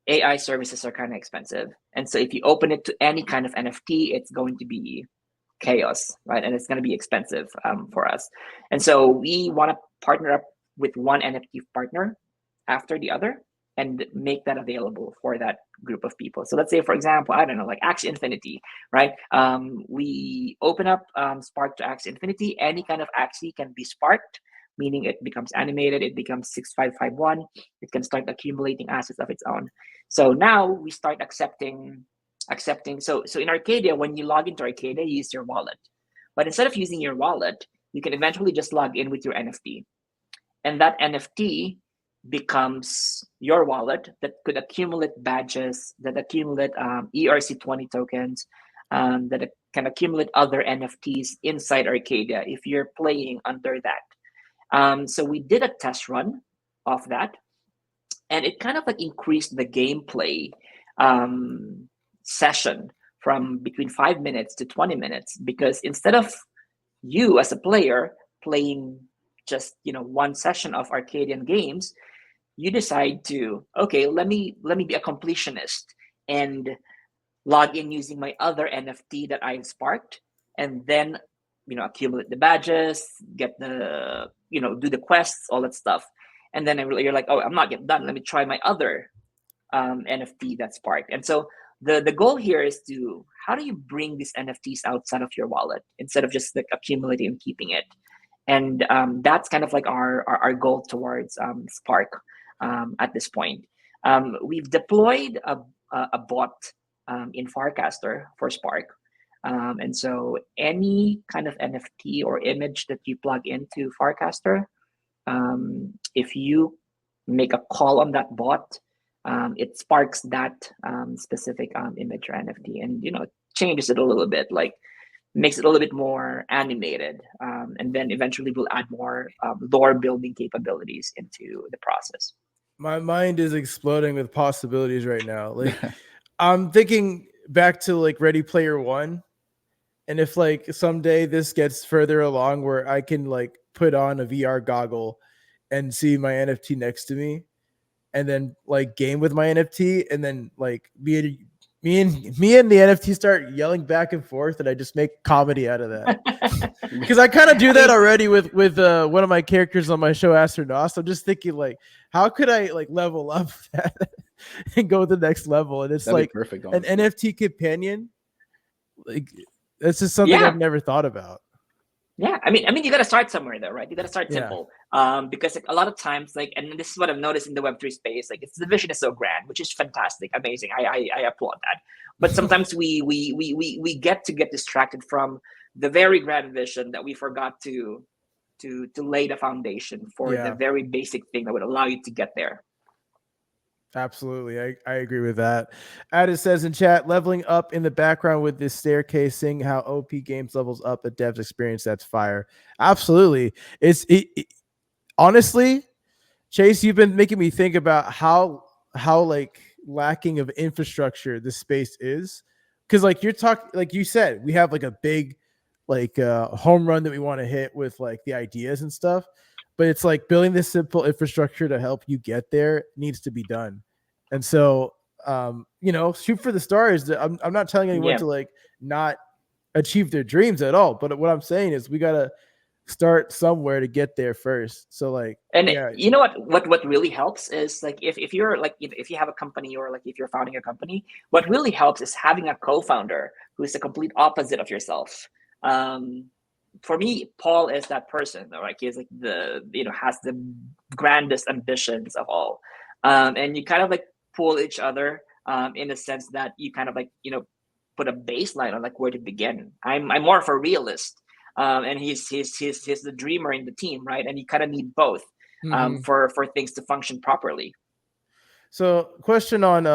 AI services are kind of expensive. And so if you open it to any kind of NFT, it's going to be chaos, right? And it's going to be expensive for us. And so we want to partner up with one NFT partner after the other and make that available for that group of people. So let's say, for example, I don't know, like Axie Infinity, right? We open up Spark to Axie Infinity. Any kind of Axie can be sparked, meaning it becomes animated, it becomes 6551, it can start accumulating assets of its own. So now we start accepting. So in Arcadia, when you log into Arcadia, you use your wallet. But instead of using your wallet, you can eventually just log in with your NFT. And that NFT becomes your wallet that could accumulate badges, that accumulate ERC20 tokens, that can accumulate other NFTs inside Arcadia if you're playing under that. So we did a test run of that, and it kind of like increased the gameplay session from between 5 minutes to 20 minutes, because instead of you as a player playing just one session of Arcadian games, you decide to, okay, let me be a completionist and log in using my other NFT that I've sparked, and then accumulate the badges, get the do the quests, all that stuff. And then you're like, oh, I'm not yet done, let me try my other NFT that's sparked. And so the goal here is to, how do you bring these NFTs outside of your wallet instead of just like accumulating and keeping it? And that's kind of like our goal towards Spark at this point. We've deployed a bot in Farcaster for Spark. And so any kind of NFT or image that you plug into Farcaster, if you make a call on that bot, it sparks that specific image or NFT, and changes it a little bit. Like makes it a little bit more animated, and then eventually we'll add more lore building capabilities into the process. My mind is exploding with possibilities right now. Like I'm thinking back to like Ready Player One, and if like someday this gets further along where I can like put on a VR goggle and see my NFT next to me, and then like game with my NFT, and then like me and the NFT start yelling back and forth, and I just make comedy out of that. Because I kind of do that already with one of my characters on my show, Astronaut. So I'm just thinking like, how could I like level up that and go to the next level? And it's That'd like be perfect, an honestly. NFT companion. Like that's just something Yeah. I've never thought about. Yeah, I mean, you got to start somewhere, though, right? You got to start Yeah. simple, because like, a lot of times, like, and this is what I've noticed in the Web3 space, like, the vision is so grand, which is fantastic, amazing. I applaud that. But sometimes we get distracted from the very grand vision that we forgot to lay the foundation for the Yeah. very basic thing that would allow you to get there. Absolutely. I agree with that. Addis says in chat, leveling up in the background with this staircasing, how OP games levels up a dev's experience. That's fire. Absolutely. Honestly, Chase, you've been making me think about how like lacking of infrastructure this space is. Cause like you're talking, like you said, we have like a big like home run that we want to hit with like the ideas and stuff. But it's like building this simple infrastructure to help you get there needs to be done. And so shoot for the stars. I'm not telling anyone Yeah. to like not achieve their dreams at all. But what I'm saying is we gotta start somewhere to get there first. So like, And yeah, you know what really helps is like if you're like if you have a company or like if you're founding a company, what really helps is having a co-founder who is the complete opposite of yourself. For me, Paul is that person, right? He's like has the grandest ambitions of all, and you kind of like pull each other, in a sense that you kind of like put a baseline on like where to begin. I'm more of a realist, and he's the dreamer in the team, right? And you kind of need both, for things to function properly. So, question on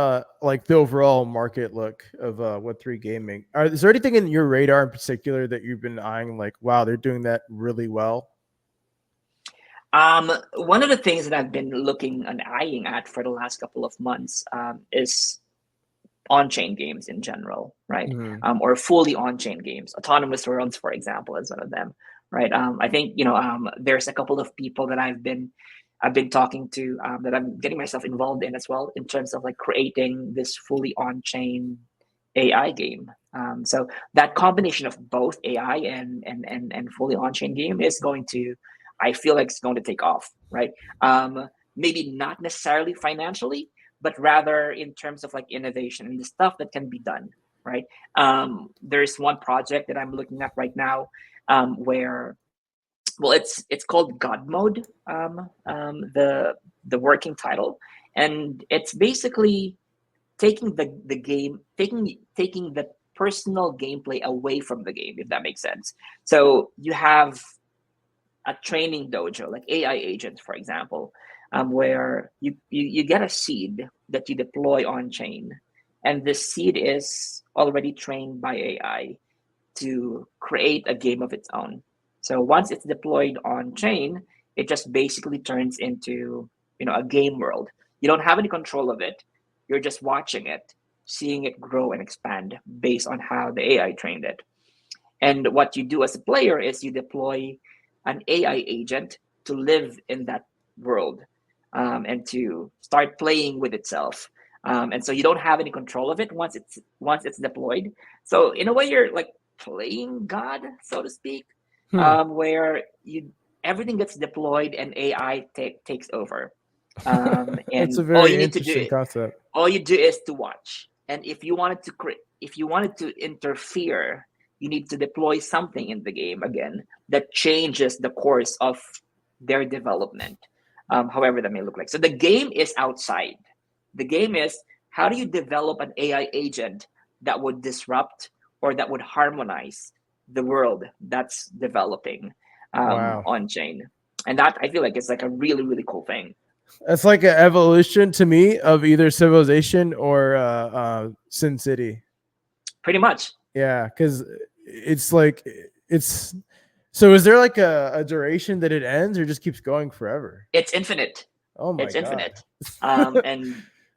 like the overall market look of Web3 gaming. Is there anything in your radar in particular that you've been eyeing? Like, wow, they're doing that really well. One of the things that I've been looking and eyeing at for the last couple of months, is on-chain games in general, right? Or fully on-chain games. Autonomous Worlds, for example, is one of them, right? I think there's a couple of people that I've been talking to, that I'm getting myself involved in as well, in terms of like creating this fully on-chain AI game. So that combination of both AI and fully on-chain game is going to, I feel like it's going to take off, right? Maybe not necessarily financially, but rather in terms of like innovation and the stuff that can be done, right? There's one project that I'm looking at right now, where, well, it's called God Mode, the working title, and it's basically taking the game, taking the personal gameplay away from the game, if that makes sense. So you have a training dojo, like AI agents, for example, where you get a seed that you deploy on chain, and this seed is already trained by AI to create a game of its own. So once it's deployed on chain, it just basically turns into a game world. You don't have any control of it. You're just watching it, seeing it grow and expand based on how the AI trained it. And what you do as a player is you deploy an AI agent to live in that world, and to start playing with itself. And so you don't have any control of it once it's deployed. So in a way, you're like playing God, so to speak, where everything gets deployed and AI takes over. It's a And very interesting concept. all you do is to watch. And if you wanted to interfere, you need to deploy something in the game again that changes the course of their development, however that may look like. So the game is outside. The game is, how do you develop an AI agent that would disrupt or that would harmonize the world that's developing, Wow. on chain. And that, I feel like, it's like a really, really cool thing. That's like an evolution to me of either Civilization or Sin City. Pretty much. Yeah, because it's like it's so is there like a duration that it ends or just keeps going forever? It's infinite. Oh my It's god. infinite.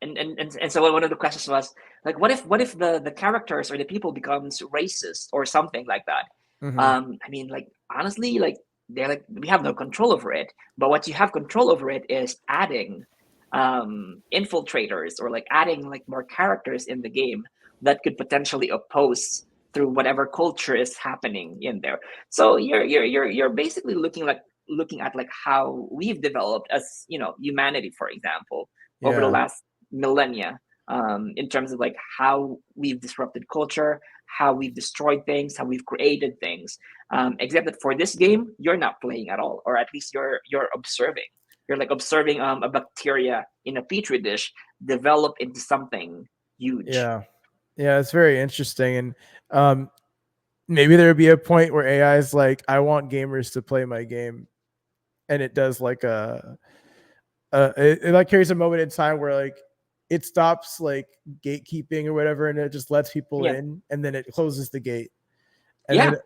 And so one of the questions was like, what if the characters or the people becomes racist or something like that? Mhm. I mean, like honestly, like they're like we have no control over it. But what you have control over it is adding infiltrators or like adding like more characters in the game that could potentially oppose through whatever culture is happening in there. So you're basically looking at like how we've developed as humanity, for example, over the Yeah. last millennia, in terms of like how we've disrupted culture, how we've destroyed things, how we've created things. Except that for this game, you're not playing at all, or at least you're observing. You're like observing a bacteria in a petri dish develop into something huge. Yeah. Yeah, it's very interesting. And um maybe there would be a point where AI is like, I want gamers to play my game, and it does like it like carries a moment in time where like it stops like gatekeeping or whatever, and it just lets people Yeah, in, and then it closes the gate, and yeah. then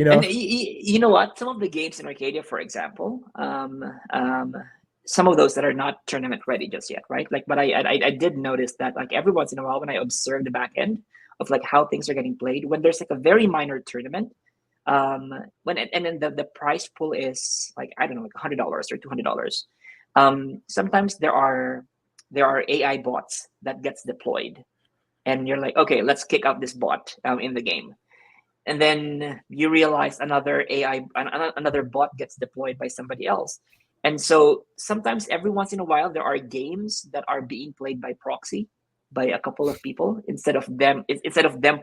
And you And know, you know what? Some of the games in Arcadia, for example, some of those that are not tournament ready just yet, right? Like, but I did notice that like every once in a while when I observe the back end of like how things are getting played, when there's like a very minor tournament, and then the prize pool is like I don't know, like $100 or $200. Sometimes there are AI bots that gets deployed, and you're like, okay, let's kick out this bot in the game, and then you realize another bot gets deployed by somebody else. And so sometimes every once in a while there are games that are being played by proxy by a couple of people instead of them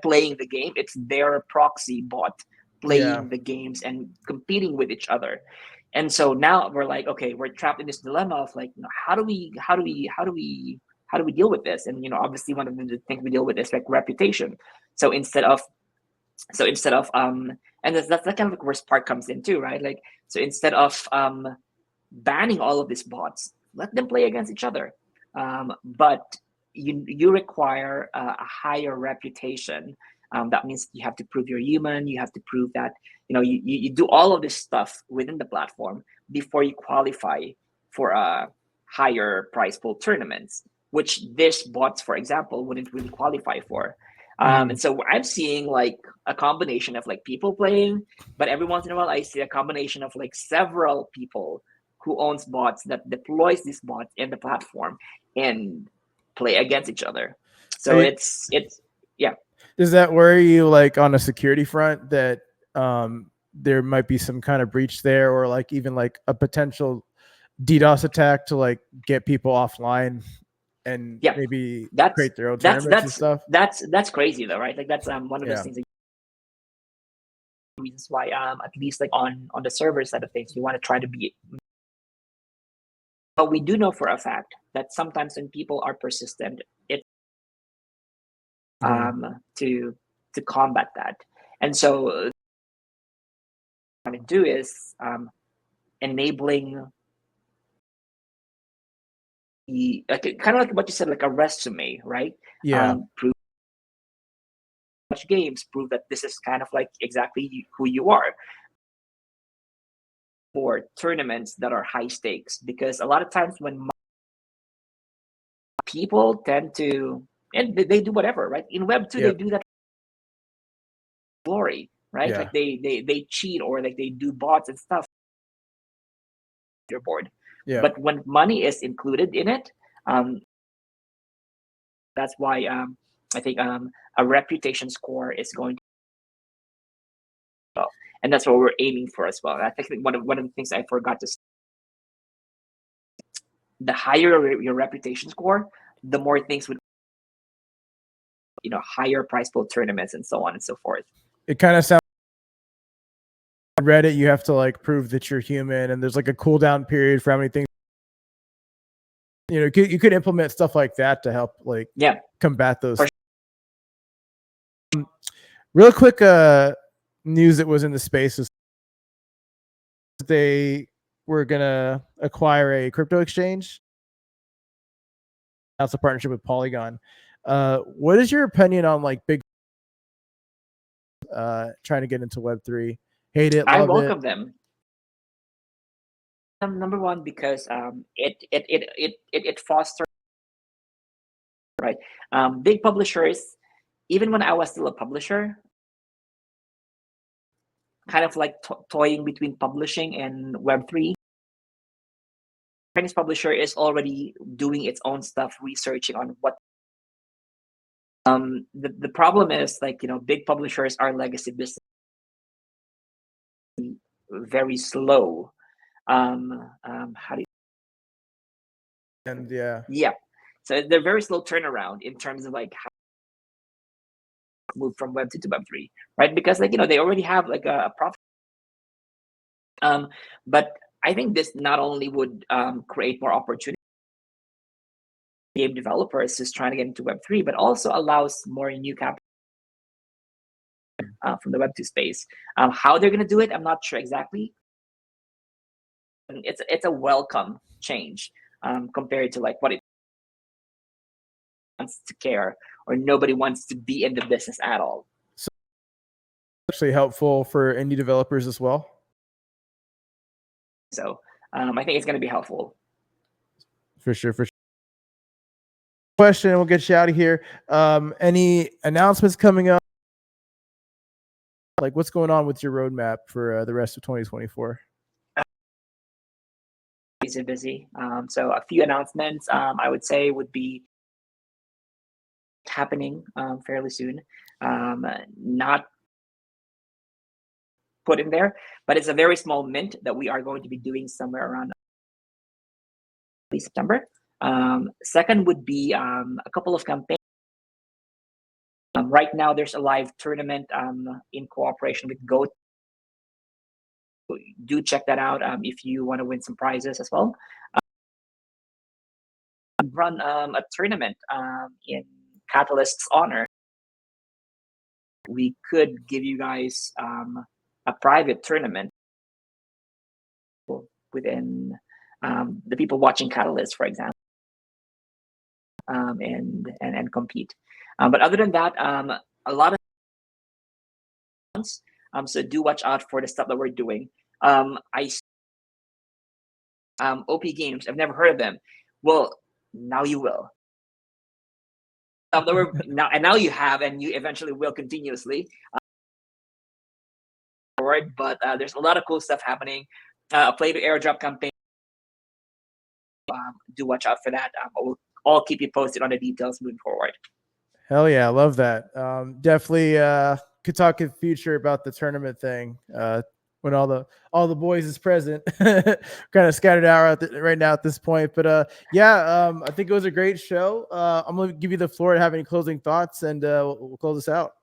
playing the game. It's their proxy bot yeah. playing the games and competing with each other. And so now we're like, okay, we're trapped in this dilemma of like, how do we deal with this? And obviously one of the things we deal with is like reputation. so instead of so instead of and that's that kind of like where Spark comes in too, right? Like, so instead of banning all of these bots, let them play against each other. But you require a higher reputation. That means you have to prove you're human. You have to prove that you do all of this stuff within the platform before you qualify for a higher prize pool tournaments, which this bots, for example, wouldn't really qualify for. And so I'm seeing like a combination of like people playing, but every once in a while I see a combination of like several people who owns bots that deploys these bots in the platform and play against each other. So it's yeah. Does that worry you like on a security front that there might be some kind of breach there, or like even like a potential DDoS attack to like get people offline and Yeah, maybe that's create their own that's tournaments and that's stuff? that's crazy though, right? Like that's one of those Yeah. things, reasons why at least like on the server side of things, you want to try to be. But we do know for a fact that sometimes when people are persistent, it to combat that. And so what I'm going to do is enabling like kind of like what you said, like a resume, right? Yeah. Prove much games, prove that this is kind of like exactly who you are for tournaments that are high stakes. Because a lot of times when people tend to, and they do whatever, right? In Web 2, they Yep. do that glory, right? Yeah. Like they cheat or like they do bots and stuff your board. Yeah. But when money is included in it, that's why I think a reputation score is going to well, and that's what we're aiming for as well. I think one of the things I forgot to say, the higher your reputation score, the more things would higher prize pool tournaments and so on and so forth. It kind of sounds on Reddit, you have to like prove that you're human, and there's like a cooldown period for how many things. You could implement stuff like that to help like Yeah, combat those. for Real quick, news that was in the space is they were gonna acquire a crypto exchange. That's a partnership with Polygon. What is your opinion on like big trying to get into Web3? Hate it, I love welcome it. them. Number one, because it fosters, right, big publishers. Even when I was still a publisher, kind of like toying between publishing and Web3. Chinese publisher is already doing its own stuff, researching on what. The problem is, like, big publishers are legacy business, very slow. How do you? And yeah, So they're very slow turnaround in terms of like how to move from Web2 to Web3, right? Because like they already have like a profit. But I think this not only would create more opportunity for game developers who's trying to get into Web3, but also allows more new capital from the Web2 space. How they're going to do it, I'm not sure exactly. It's a welcome change compared to like what it wants to care, or nobody wants to be in the business at all. So actually helpful for indie developers as well. So I think it's going to be helpful. For sure. Question, we'll get you out of here. Any announcements coming up? Like, what's going on with your roadmap for the rest of 2024? Busy. So a few announcements I would say would be happening fairly soon. Not put in there, but it's a very small mint that we are going to be doing somewhere around September. Second would be a couple of campaigns. Right now, there's a live tournament in cooperation with Goat. Do check that out if you want to win some prizes as well. Run a tournament in Catalyst's honor. We could give you guys a private tournament within the people watching Catalyst, for example, and compete. But other than that, a lot of so do watch out for the stuff that we're doing. OP Games, I've never heard of them. Well, now you will. Now you have, and you eventually will continuously forward. But there's a lot of cool stuff happening. Play to airdrop campaign. Do watch out for that. We'll all keep you posted on the details moving forward. Hell yeah, I love that. Definitely could talk in future about the tournament thing when all the boys is present. Kind of scattered out right now at this point, but I think it was a great show. I'm gonna give you the floor to have any closing thoughts, and we'll close this out.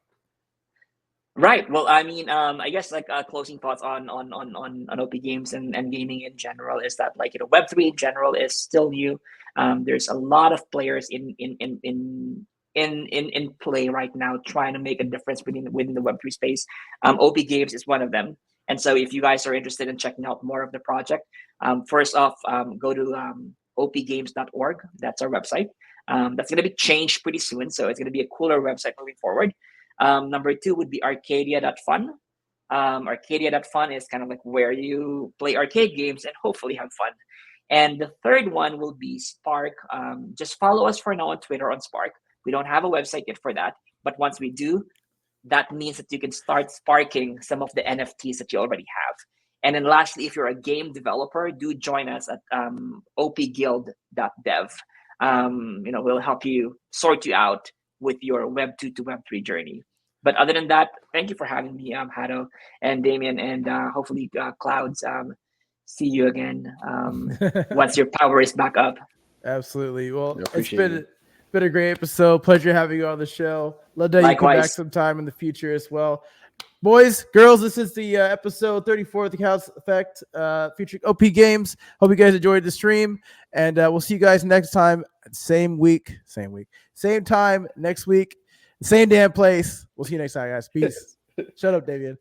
Right. Well, I mean, I guess like closing thoughts on OP Games and gaming in general is that, like, Web3 in general is still new. There's a lot of players in play right now trying to make a difference within the Web3 space. OP Games is one of them. And so if you guys are interested in checking out more of the project, first off, go to opgames.org. That's our website. That's going to be changed pretty soon, so it's going to be a cooler website moving forward. Number two would be arcadia.fun. Arcadia.fun is kind of like where you play arcade games and hopefully have fun. And the third one will be Spark. Just follow us for now on Twitter on Spark. We don't have a website yet for that, but once we do, that means that you can start sparking some of the NFTs that you already have. And then lastly, if you're a game developer, do join us at opguild.dev. We'll help you sort you out with your Web 2 to Web 3 journey. But other than that, thank you for having me, Hado and Damien, and hopefully Clouds, see you again once your power is back up. Absolutely. Well, it's it. been a great episode. Pleasure having you on the show. Love that you come back sometime in the future as well. Boys, girls, this is the episode 34 of the Catalyst Effect featuring OP Games. Hope you guys enjoyed the stream, and we'll see you guys next time. Same time next week, same damn place. We'll see you next time, guys. Peace. Shut up, David.